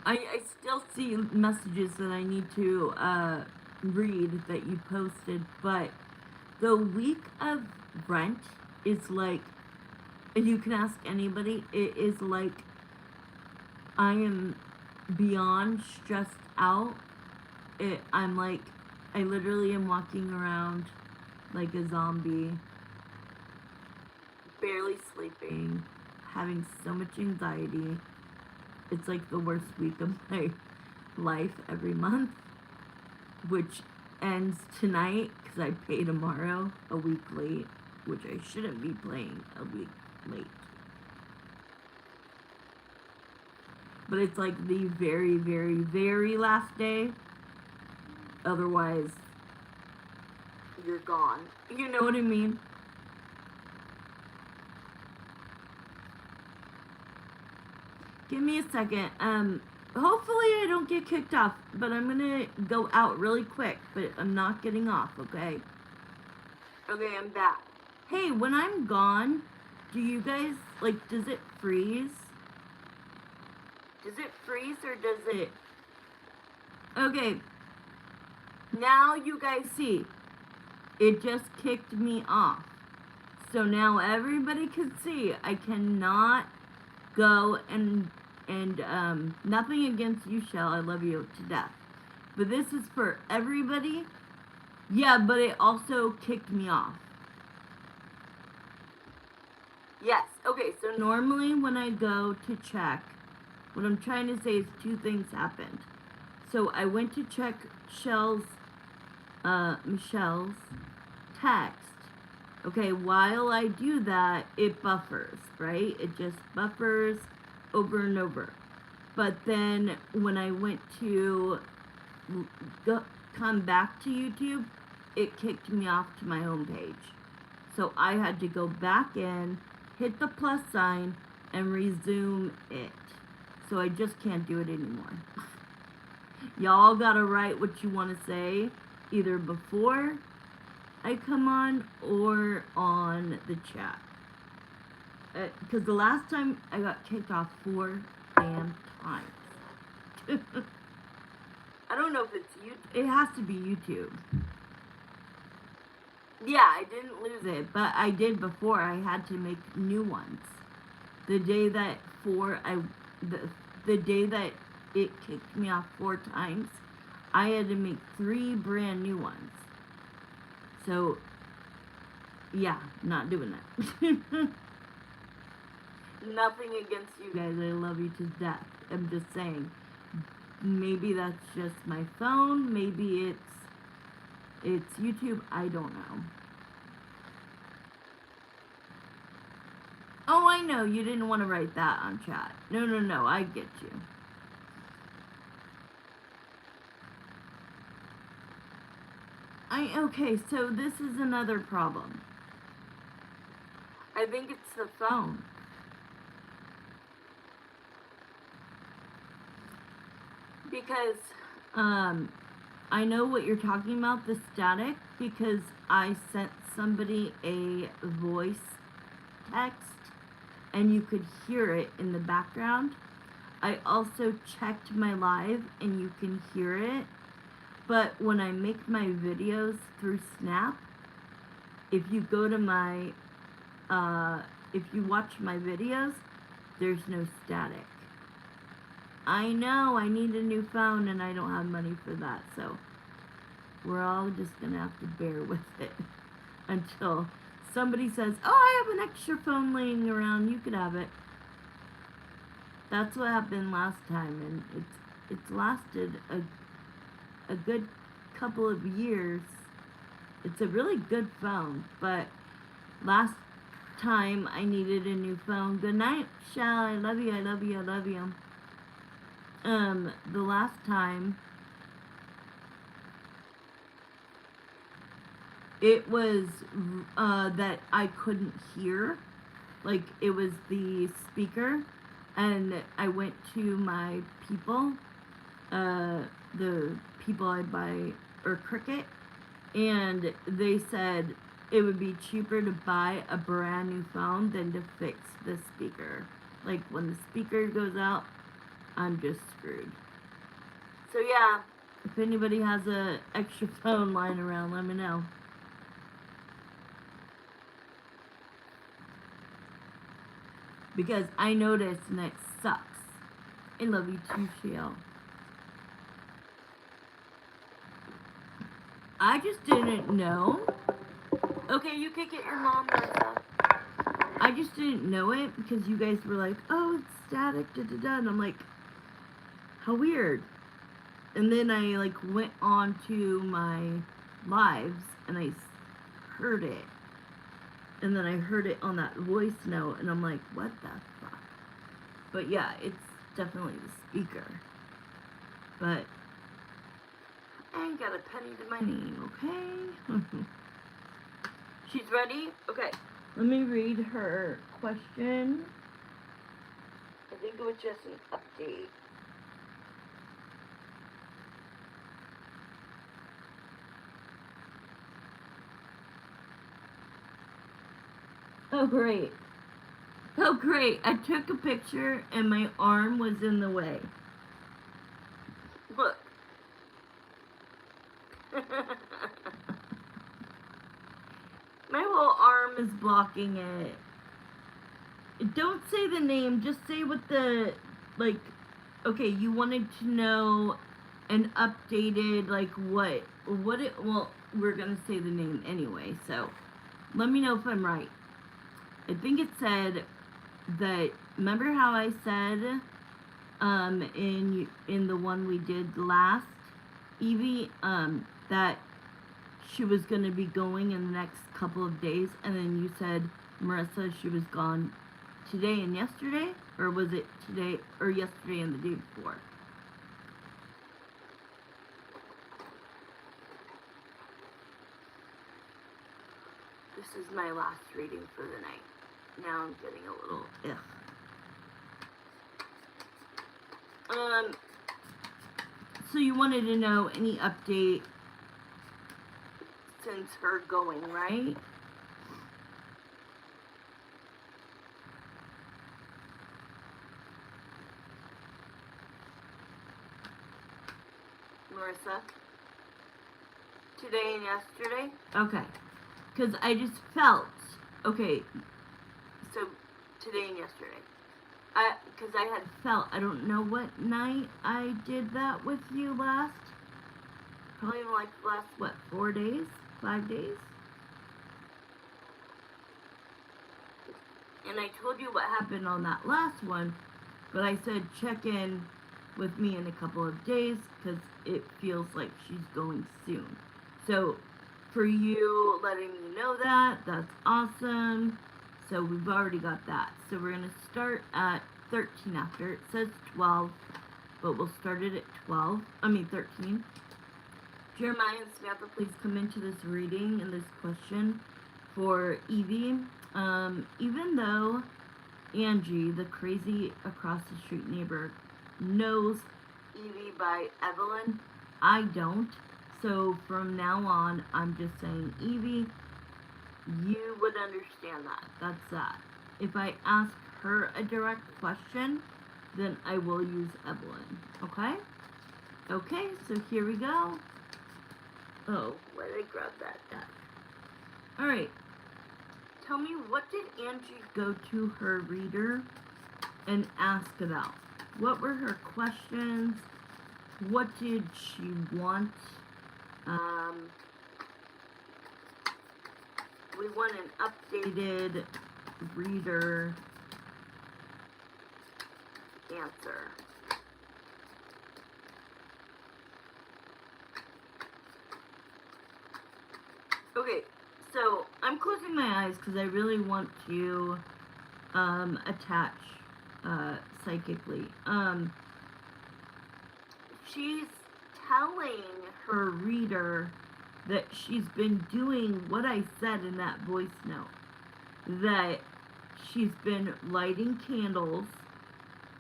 Speaker 1: I still see messages that I need to read that you posted, but the week of rent is like, and you can ask anybody, it is like I am beyond stressed out. I'm like I literally am walking around like a zombie, barely sleeping, having so much anxiety. It's like the worst week of my life every month, which ends tonight because I pay tomorrow a week late, which I shouldn't be paying a week late. But it's like the very, very, very last day. Otherwise, you're gone. You know what I mean? Give me a second. Hopefully I don't get kicked off, but I'm gonna go out really quick, but I'm not getting off, okay? Okay, I'm back. Hey, when I'm gone, do you guys, like, does it freeze? Does it freeze or does it... Okay. Now you guys see. It just kicked me off. So now everybody can see I cannot go and nothing against you, Shell. I love you to death. But this is for everybody. Yeah, but it also kicked me off. Yes. Okay, so normally when I go to check, what I'm trying to say is two things happened. So I went to check Michelle's text. Okay, while I do that, it buffers, right? It just buffers over and over. But then when I went to come back to YouTube, it kicked me off to my home page. So I had to go back in, hit the plus sign, and resume it. So I just can't do it anymore. Y'all gotta write what you want to say, either before I come on or on the chat. Because the last time I got kicked off 4 damn times. I don't know if it's YouTube. It has to be YouTube. Yeah, I didn't lose it, but I did before. I had to make new ones. The day that the day that it kicked me off 4 times, I had to make 3 brand new ones. So, yeah, not doing that. Nothing against you guys. I love you to death. I'm just saying. Maybe that's just my phone. Maybe it's YouTube. I don't know. Oh, I know. You didn't want to write that on chat. No. I get you. Okay, so this is another problem. I think it's the phone. Because, I know what you're talking about, the static, because I sent somebody a voice text and you could hear it in the background. I also checked my live and you can hear it. But when I make my videos through Snap, if you go to my, if you watch my videos, there's no static. I know, I need a new phone and I don't have money for that, so we're all just gonna have to bear with it until somebody says, oh, I have an extra phone laying around, you could have it. That's what happened last time, and it's lasted a good couple of years. It's a really good phone, but last time I needed a new phone. Good night, Shell. I love you. The last time it was that I couldn't hear, like it was the speaker, and I went to my people, the people I buy, or Cricket, and they said it would be cheaper to buy a brand new phone than to fix the speaker. Like when the speaker goes out, I'm just screwed. So yeah, if anybody has a extra phone lying around, let me know. Because I noticed and it sucks. I love you too, Shiel. I just didn't know. Okay, you can get your mom, Martha. I just didn't know it because you guys were like, oh, it's static, da-da-da. And I'm like, how weird. And then I like went on to my lives and I heard it. And then I heard it on that voice note and I'm like, what the fuck? But yeah, it's definitely the speaker. But I ain't got a penny to my name, okay? She's ready? Okay. Let me read her question. I think it was just an update. Oh, great. Oh, great. I took a picture and my arm was in the way. Look. My whole arm is blocking it. Don't say the name, just say what the, like, okay, you wanted to know an updated, like, what it, well, we're gonna say the name anyway, so let me know if I'm right. I think it said that, remember how I said, in the one we did last, Evie, that she was gonna be going in the next couple of days, and then you said, Marissa, she was gone today and yesterday, or was it today or yesterday and the day before? This is my last reading for the night. Now I'm getting a little so you wanted to know any update since her going, right? Marissa? Today and yesterday? Okay. Because I just felt, okay, so today and yesterday. Because I had felt, I don't know what night I did that with you last. Probably like the last, what, 4 days? 5 days? And I told you what happened on that last one, but I said check in with me in a couple of days because it feels like she's going soon. So for you letting me know that, that's awesome. So we've already got that. So we're going to start at 13 after. It says 12, but we'll start it at 13. Jeremiah and Samantha, please come into this reading and this question for Evie. Even though Angie, the crazy across the street neighbor, knows Evie by Evelyn, I don't. So from now on, I'm just saying, Evie, you would understand that. That's that. If I ask her a direct question, then I will use Evelyn. Okay? Okay, so here we go. Oh, where did I grab that deck? Alright. Tell me, what did Angie go to her reader and ask about? What were her questions? What did she want? We want an updated reader answer. Okay, so I'm closing my eyes because I really want to attach psychically. She's telling her reader that she's been doing what I said in that voice note. That she's been lighting candles,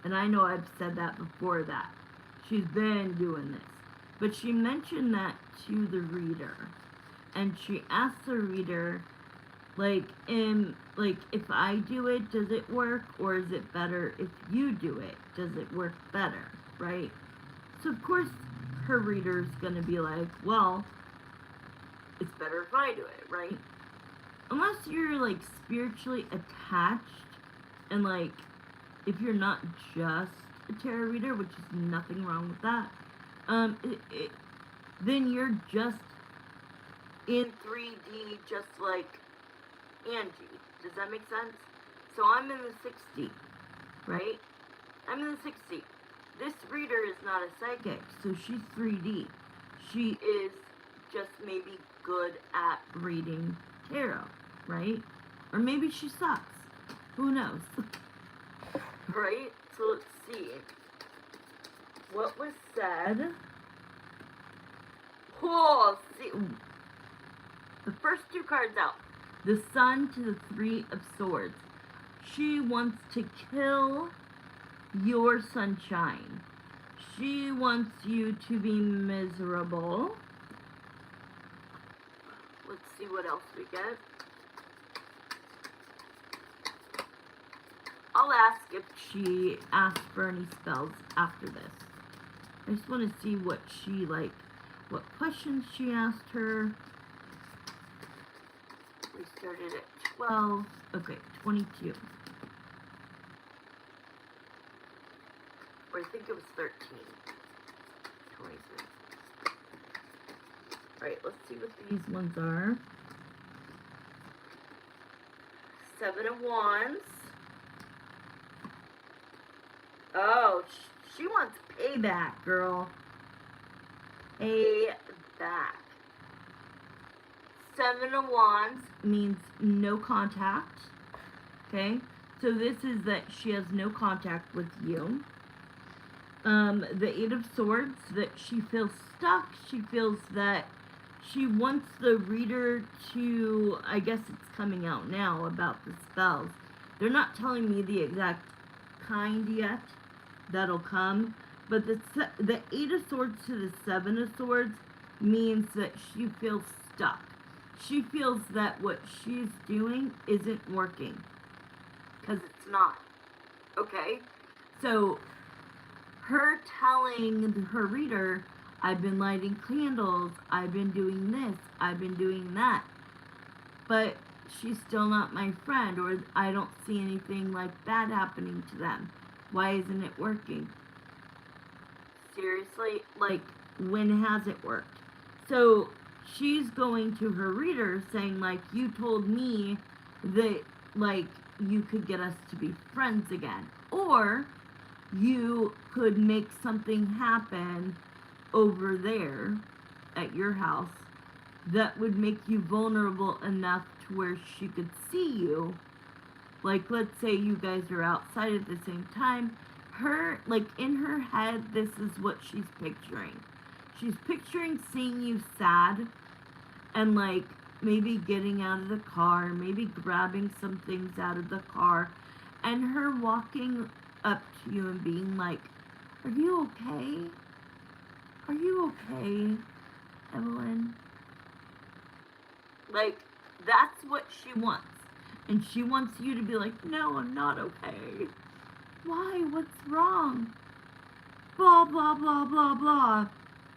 Speaker 1: and I know I've said that before that. She's been doing this. But she mentioned that to the reader. And she asked the reader, like, if I do it, does it work? Or is it better if you do it? Does it work better? Right? So, of course, her reader's going to be like, well, it's better if I do it, right? Unless you're, like, spiritually attached, and, like, if you're not just a tarot reader, which is nothing wrong with that, then you're just in 3D just like Angie. Does that make sense? So I'm in the 6D, right? I'm in the 6D. This reader is not a psychic, so she's 3D. She is just maybe good at reading tarot, right? Or maybe she sucks. Who knows? Right? So let's see. What was said? Oh, see. The first two cards out. The Sun to the Three of Swords. She wants to kill your sunshine. She wants you to be miserable. Let's see what else we get. I'll ask if she asked for any spells after this. I just want to see what she, like, what questions she asked her. We started at 12. Okay, 22. Or I think it was 13. 23. Alright, let's see what these ones are. 7 of Wands. Oh, she wants payback, girl. Payback. 7 of Wands means no contact. Okay? So this is that she has no contact with you. The 8 of Swords, that she feels stuck. She feels that she wants the reader to, I guess it's coming out now about the spells. They're not telling me the exact kind yet that'll come, but the 8 of Swords to the 7 of Swords means that she feels stuck. She feels that what she's doing isn't working, because it's not. Okay? So her telling her reader, I've been lighting candles, I've been doing this, I've been doing that, but she's still not my friend, or I don't see anything like that happening to them. Why isn't it working? Seriously? Like, when has it worked? So she's going to her reader saying, like, you told me that, like, you could get us to be friends again. Or you could make something happen over there at your house that would make you vulnerable enough to where she could see you. Like, let's say you guys are outside at the same time. Her, like, in her head, this is what she's picturing. She's picturing seeing you sad and, like, maybe getting out of the car, maybe grabbing some things out of the car, and her walking up to you and being like, are you okay? Are you okay, Evelyn? Like, that's what she wants. And she wants you to be like, no, I'm not okay. Why? What's wrong? Blah, blah, blah, blah, blah.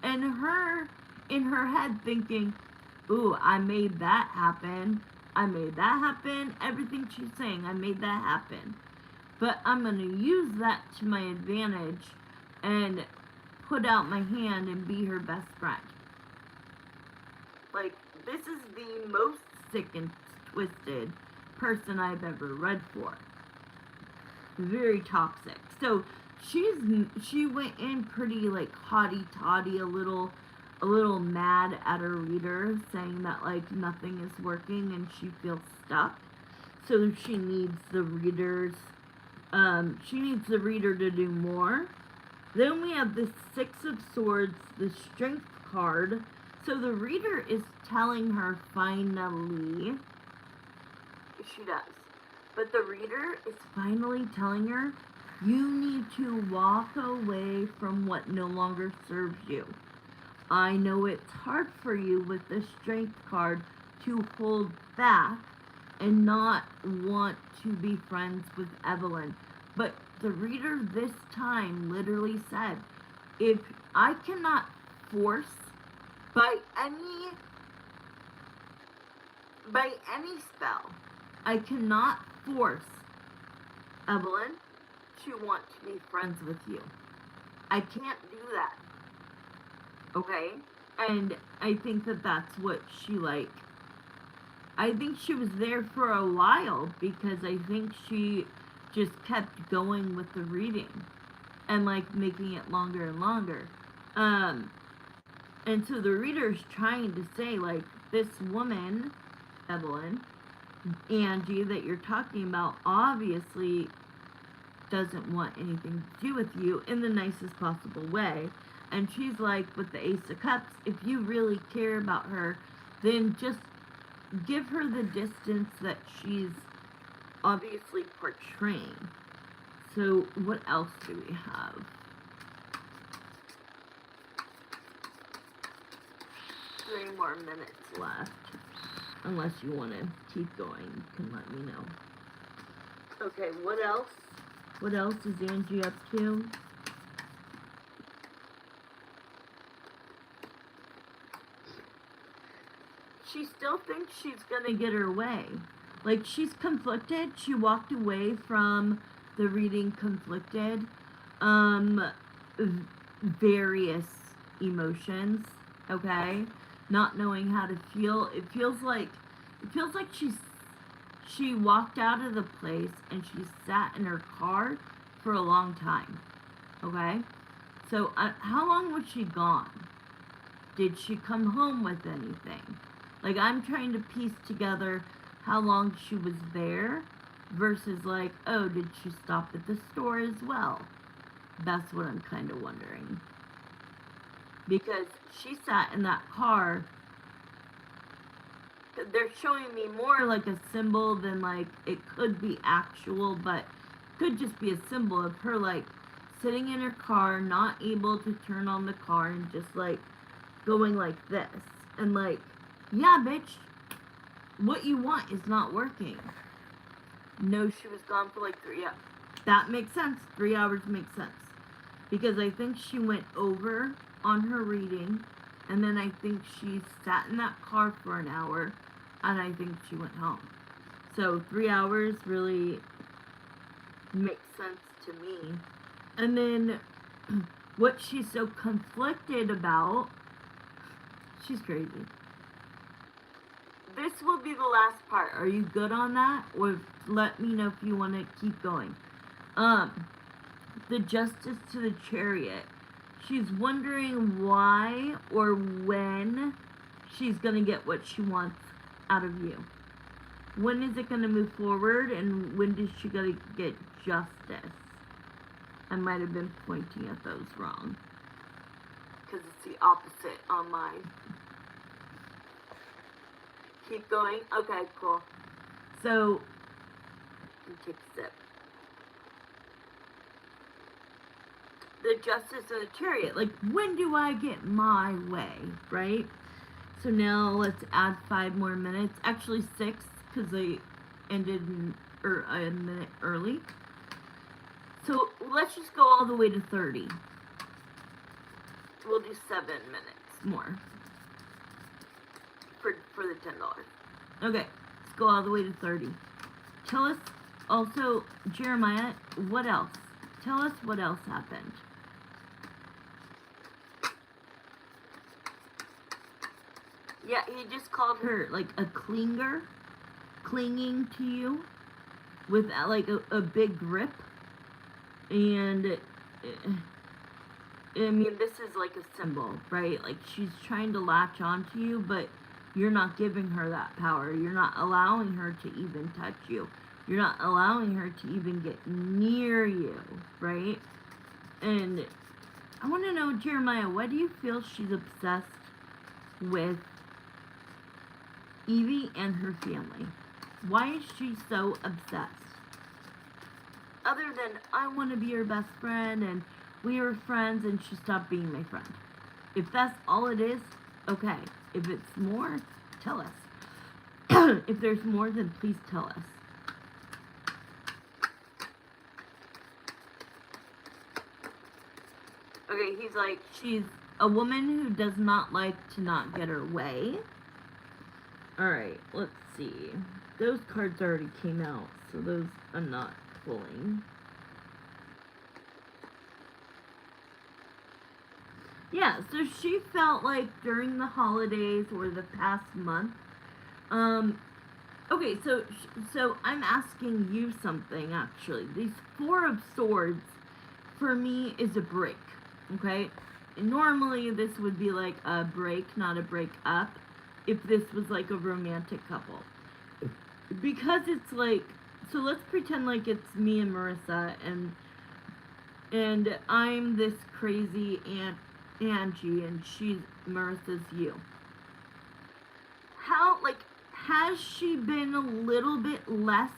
Speaker 1: And her, in her head, thinking, ooh, I made that happen. I made that happen. Everything she's saying, I made that happen. But I'm going to use that to my advantage and put out my hand and be her best friend. Like, this is the most sick and twisted person I've ever read for. Very toxic. So she went in pretty, like, haughty-taughty, a little mad at her reader, saying that, like, nothing is working and she feels stuck. So she needs the reader to do more. Then we have the 6 of Swords, the Strength card. So the reader is telling her finally, she does, but the reader is finally telling her, you need to walk away from what no longer serves you. I know it's hard for you with the Strength card to hold back and not want to be friends with Evelyn. But the reader this time literally said, if I cannot force by any spell, I cannot force Evelyn to want to be friends with you. I can't do that. Okay? And I think that that's what she, like, I think she was there for a while because I think she just kept going with the reading and, like, making it longer and longer. And so the reader's trying to say, like, this woman, Evelyn, Angie, that you're talking about, obviously doesn't want anything to do with you in the nicest possible way. And she's like, with the Ace of Cups, if you really care about her, then just give her the distance that she's obviously portraying. So what else do we have? 3 more minutes left. Unless you want to keep going, you can let me know. Okay, what else? What else is Angie up to? She still thinks she's gonna get her way. Like, she's conflicted. She walked away from the reading conflicted. Various emotions, okay? Not knowing how to feel. It feels like she walked out of the place and she sat in her car for a long time, okay? So, how long was she gone? Did she come home with anything? Like, I'm trying to piece together how long she was there versus, like, oh, did she stop at the store as well? That's what I'm kind of wondering. Because she sat in that car. They're showing me more like a symbol than, like, it could be actual, but could just be a symbol of her, like, sitting in her car, not able to turn on the car, and just, like, going like this. And, like, yeah, bitch, what you want is not working. No, she was gone for, like, 3 hours. That makes sense. 3 hours makes sense. Because I think she went over on her reading, and then I think she sat in that car for an hour, and I think she went home. So 3 hours really makes sense to me. And then what she's so conflicted about, she's crazy. This will be the last part. Are you good on that? Or let me know if you want to keep going. The Justice to the Chariot. She's wondering why or when she's going to get what she wants out of you. When is it going to move forward, and when is she going to get justice? I might have been pointing at those wrong. Because it's the opposite on mine. Keep going? Okay, cool. So, take a sip. The Justice of the Chariot. Like, when do I get my way, right? So now let's add 5 more minutes. Actually 6, because I ended a minute early. So let's just go all the way to 30. We'll do 7 minutes more for the $10. Okay, let's go all the way to 30. Tell us also, Jeremiah, what else? Tell us what else happened. Yeah, he just called her, like, a clinger, clinging to you with, like, a big grip. And, I mean, this is like a symbol, right? Like, she's trying to latch onto you, but you're not giving her that power. You're not allowing her to even touch you. You're not allowing her to even get near you, right? And I want to know, Jeremiah, why do you feel she's obsessed with Evie and her family? Why is she so obsessed? Other than, I want to be her best friend, and we were friends, and she stopped being my friend. If that's all it is, okay. If it's more, tell us. If there's more, then please tell us. Okay, he's like, she's a woman who does not like to not get her way. Alright, let's see. Those cards already came out, so those I'm not pulling. Yeah, so she felt like during the holidays or the past month, um, okay, so I'm asking you something actually. These Four of Swords for me is a break, okay? And normally this would be like a break, not a break up, if this was like a romantic couple. Because it's like, so let's pretend like it's me and Marissa, and I'm this crazy Angie, and she's Marissa's you. How, like, has she been a little bit less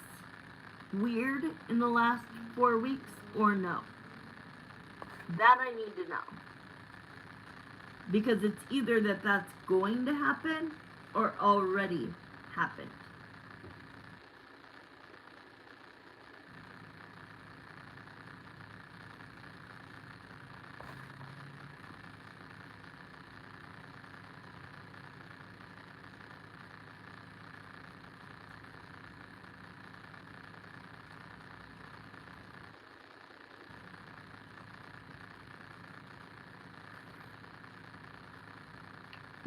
Speaker 1: weird in the last 4 weeks or no? That I need to know. Because it's either that that's going to happen or already happened.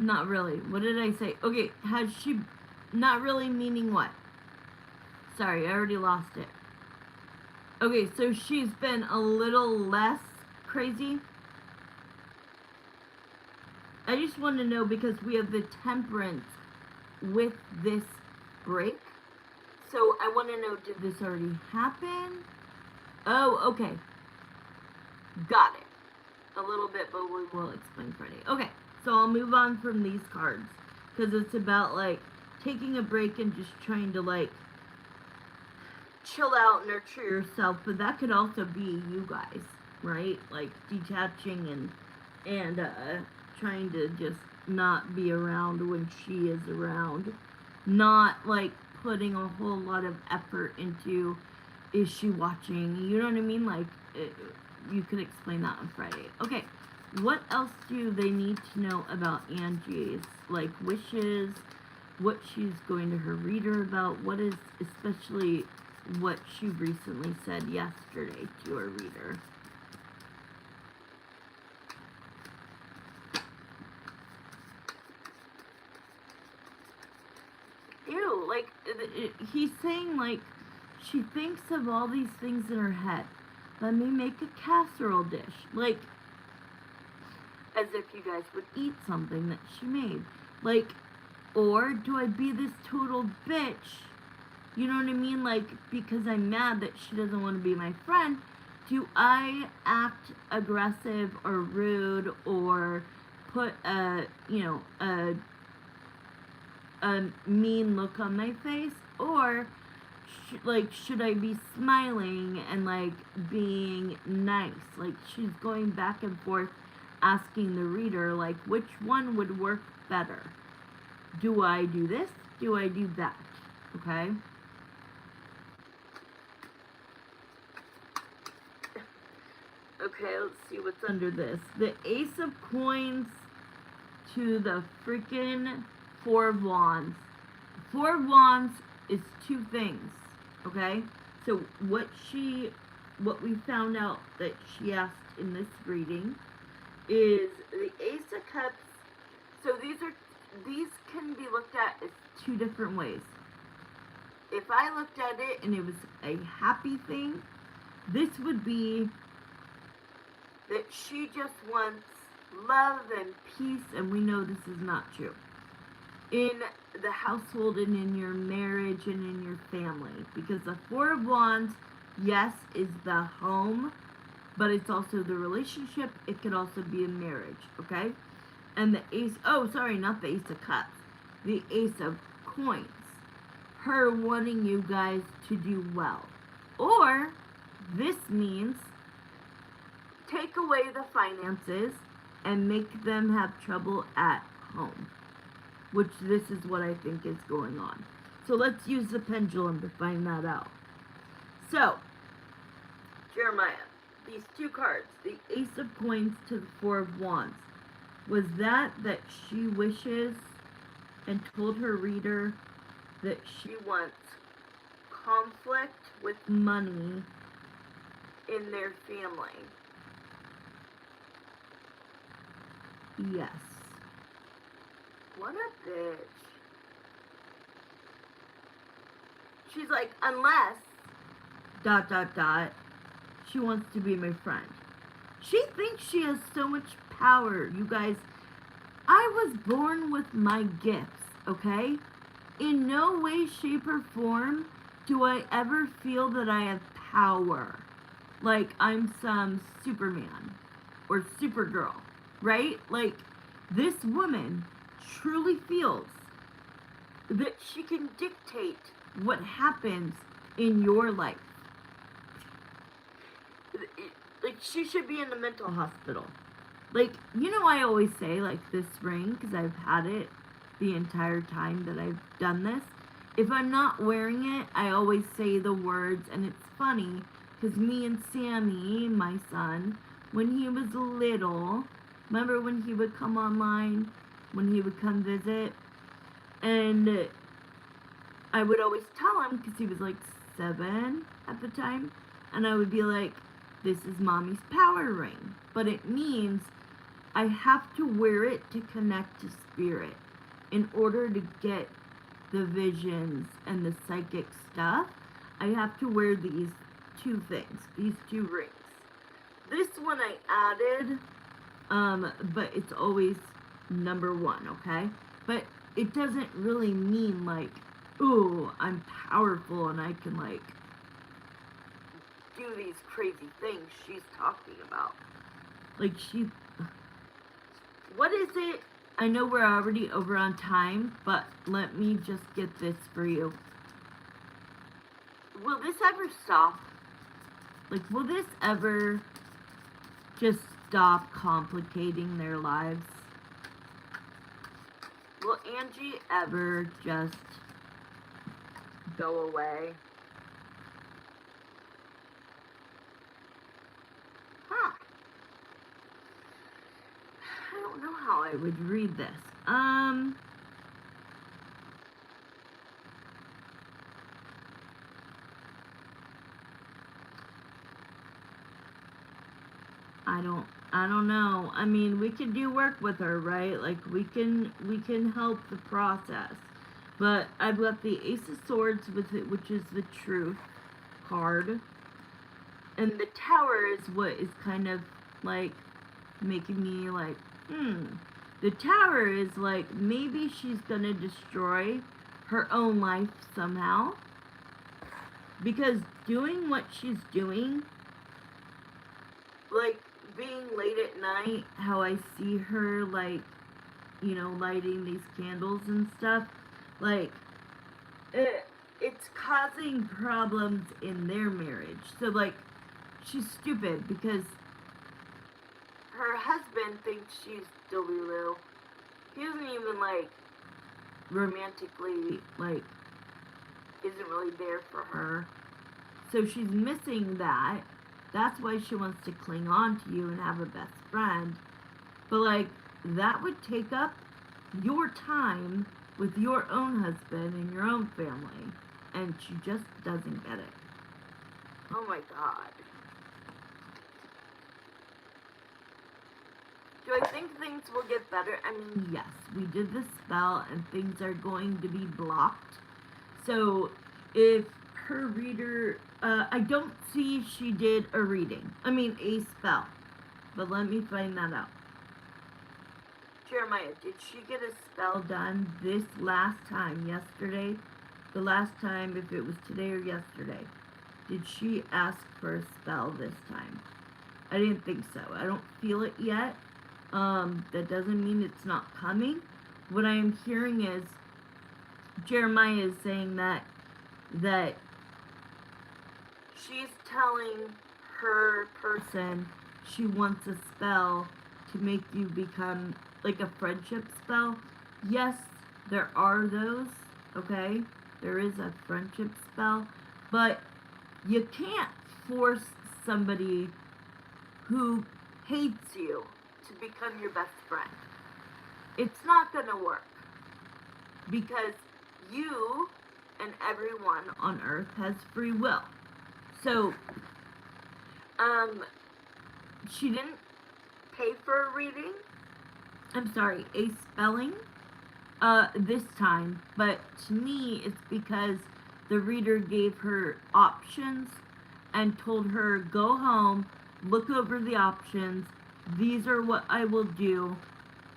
Speaker 1: Not really. What did I say? Okay, has she... Not really meaning what? Sorry, I already lost it. Okay, so she's been a little less crazy. I just want to know because we have the Temperance with this break. So I want to know, did this already happen? Oh, okay. Got it. A little bit, but we will explain Friday. Okay, so I'll move on from these cards because it's about like taking a break and just trying to like chill out, nurture yourself. But that could also be you guys, right? Like detaching and trying to just not be around when she is around, not like putting a whole lot of effort into is she watching, you know what I mean, like you could explain that on Friday. Okay, what else do they need to know about Angie's like wishes, what she's going to her reader about, what is especially what she recently said yesterday to her reader? Ew, like, he's saying, like, she thinks of all these things in her head. Let me make a casserole dish. Like, as if you guys would eat something that she made. Like, or do I be this total bitch? You know what I mean? Like, because I'm mad that she doesn't want to be my friend, do I act aggressive or rude or put a mean look on my face, or like should I be smiling and like being nice? Like she's going back and forth asking the reader like which one would work better. Do I do this? Do I do that? Okay? Okay, let's see what's under this. The Ace of Coins to the freaking Four of Wands. Four of Wands is two things, okay? So what we found out that she asked in this reading is the Ace of Cups. So these can be looked at as two different ways. If I looked at it and it was a happy thing, this would be that she just wants love and peace, and we know this is not true. In the household and in your marriage and in your family. Because the Four of Wands, yes, is the home, but it's also the relationship. It could also be a marriage, okay? And the Ace, oh, sorry, not the Ace of Cups. The Ace of Coins. Her wanting you guys to do well. Or, this means take away the finances and make them have trouble at home. Which this is what I think is going on. So let's use the pendulum to find that out. So, Jeremiah, these two cards, the Ace of Coins to the Four of Wands, was that she wishes and told her reader that she wants conflict with money in their family. Yes.
Speaker 2: What a bitch. She's like, unless... ...
Speaker 1: She wants to be my friend. She thinks she has so much power, you guys. I was born with my gifts, okay? In no way, shape, or form do I ever feel that I have power. Like I'm some Superman or Supergirl, right? Like this woman truly feels that she can dictate what happens in your life. Like she should be in the mental hospital. Like, you know, I always say, like, this ring, because I've had it the entire time that I've done this. If I'm not wearing it, I always say the words, and it's funny, because me and Sammy, my son, when he was little, remember when he would come online, when he would come visit, and I would always tell him, because he was like 7 at the time, and I would be like, this is mommy's power ring, but it means I have to wear it to connect to spirit in order to get the visions and the psychic stuff. I have to wear these 2 things, these 2 rings. This one I added, but it's always number 1, okay? But it doesn't really mean like, ooh, I'm powerful and I can like do these crazy things she's talking about. Like what is it? I know we're already over on time, but let me just get this for you. Will this ever stop? Like, will this ever just stop complicating their lives? Will Angie ever just go away? Huh. I don't know how I would read this. I don't know. I mean, we can do work with her, right? Like we can help the process. But I've got the Ace of Swords with it, which is the Truth card. And the Tower is what is kind of like making me like, The Tower is like maybe she's gonna destroy her own life somehow. Because doing what she's doing, like being late at night, how I see her like, you know, lighting these candles and stuff, like it's causing problems in their marriage. So like she's stupid because her husband thinks she's Delulu. He doesn't even like romantically like isn't really there for her. So she's missing that. That's why she wants to cling on to you and have a best friend. But like that would take up your time with your own husband and your own family. And she just doesn't get it. Oh my god. Do I think things will get better? I mean, yes, we did the spell and things are going to be blocked. So if her reader, I don't see she did a reading. I mean, a spell. But let me find that out. Jeremiah, did she get a spell done this last time, yesterday? The last time, if it was today or yesterday. Did she ask for a spell this time? I didn't think so. I don't feel it yet. That doesn't mean it's not coming. What I am hearing is Jeremiah is saying that she's telling her person she wants a spell to make you become like a friendship spell. Yes, there are those, okay? There is a friendship spell, but you can't force somebody who hates you to become your best friend. It's not gonna work because you and everyone on earth has free will. So, she didn't pay for a reading. I'm sorry, a spelling this time, but to me it's because the reader gave her options and told her, go home, look over the options, these are what I will do,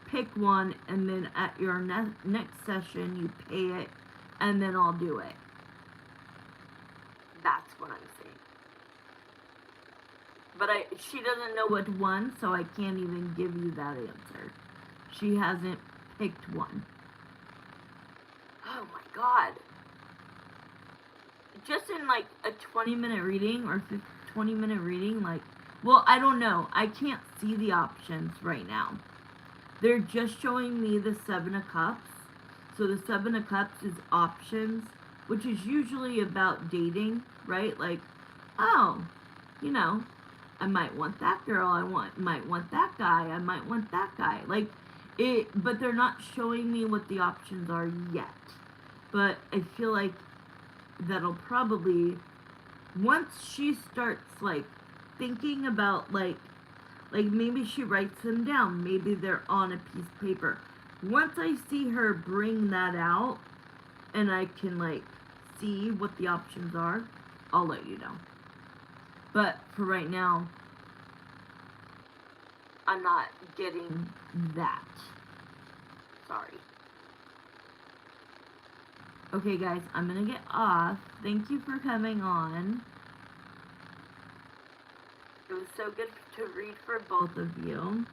Speaker 1: pick one, and then at your next session you pay it, and then I'll do it.
Speaker 2: That's what I'm saying. But she doesn't know
Speaker 1: what one, so I can't even give you that answer. She hasn't picked one.
Speaker 2: Oh my god. Just in like a
Speaker 1: 20-minute reading or 20-minute reading, like, well, I don't know. I can't see the options right now. They're just showing me the 7 of Cups. So the 7 of Cups is options, which is usually about dating, right? Like, oh, you know, I might want that girl, might want that guy, I might want that guy. Like, but they're not showing me what the options are yet. But I feel like that'll probably, once she starts, like, thinking about, like maybe she writes them down, maybe they're on a piece of paper. Once I see her bring that out, and I can, like, see what the options are, I'll let you know. But for right now,
Speaker 2: I'm not getting
Speaker 1: that.
Speaker 2: Sorry.
Speaker 1: Okay, guys, I'm gonna get off. Thank you for coming on.
Speaker 2: It was so good to read for
Speaker 1: both of you.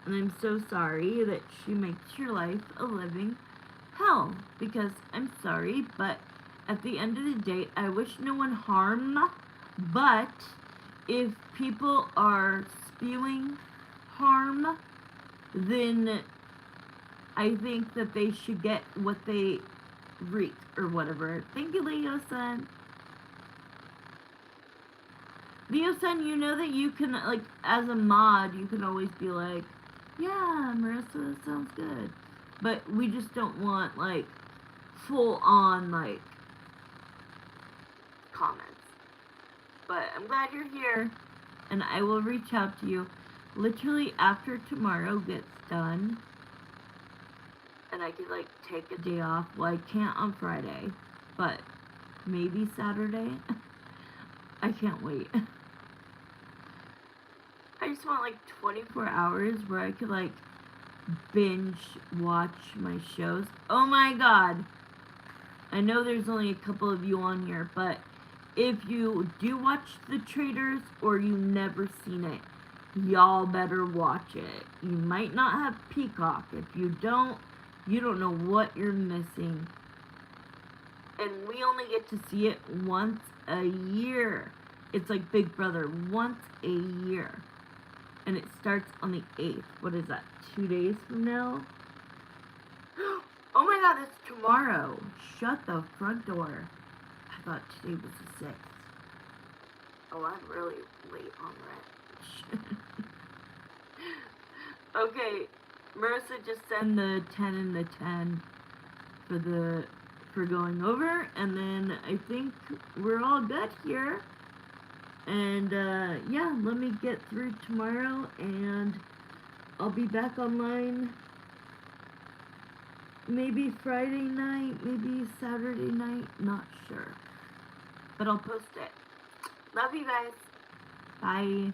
Speaker 1: And I'm so sorry that she makes your life a living hell. Because I'm sorry, but at the end of the day, I wish no one harm. But if people are spewing harm, then I think that they should get what they reap or whatever. Thank you, Leo-san. Leo-san, you know that you can, like, as a mod, you can always be like, yeah, Marissa, that sounds good. But we just don't want, like, full-on, like,
Speaker 2: comments. But I'm glad you're here.
Speaker 1: And I will reach out to you literally after tomorrow gets done.
Speaker 2: And I could, like, take
Speaker 1: a day off. Well, I can't on Friday, but maybe Saturday. I can't wait.
Speaker 2: I just want, like,
Speaker 1: 24 hours where I could, like, binge watch my shows. Oh my god! I know there's only a couple of you on here, but if you do watch The Traitors or you never seen it, y'all better watch it. You might not have Peacock. If you don't, you don't know what you're missing.
Speaker 2: And we only get
Speaker 1: to see it once a year. It's like Big Brother, once a year. And it starts on the 8th. What is that, 2 days from now?
Speaker 2: Oh my god, it's tomorrow.
Speaker 1: Shut the front door. I thought today was the 6th.
Speaker 2: Oh, I'm really late on rent. Okay, Marissa just sent
Speaker 1: the 10 and the 10 for going over, and then I think we're all good here. And yeah, let me get through tomorrow, and I'll be back online maybe Friday night, maybe Saturday night, not sure. But I'll post it.
Speaker 2: Love you guys.
Speaker 1: Bye.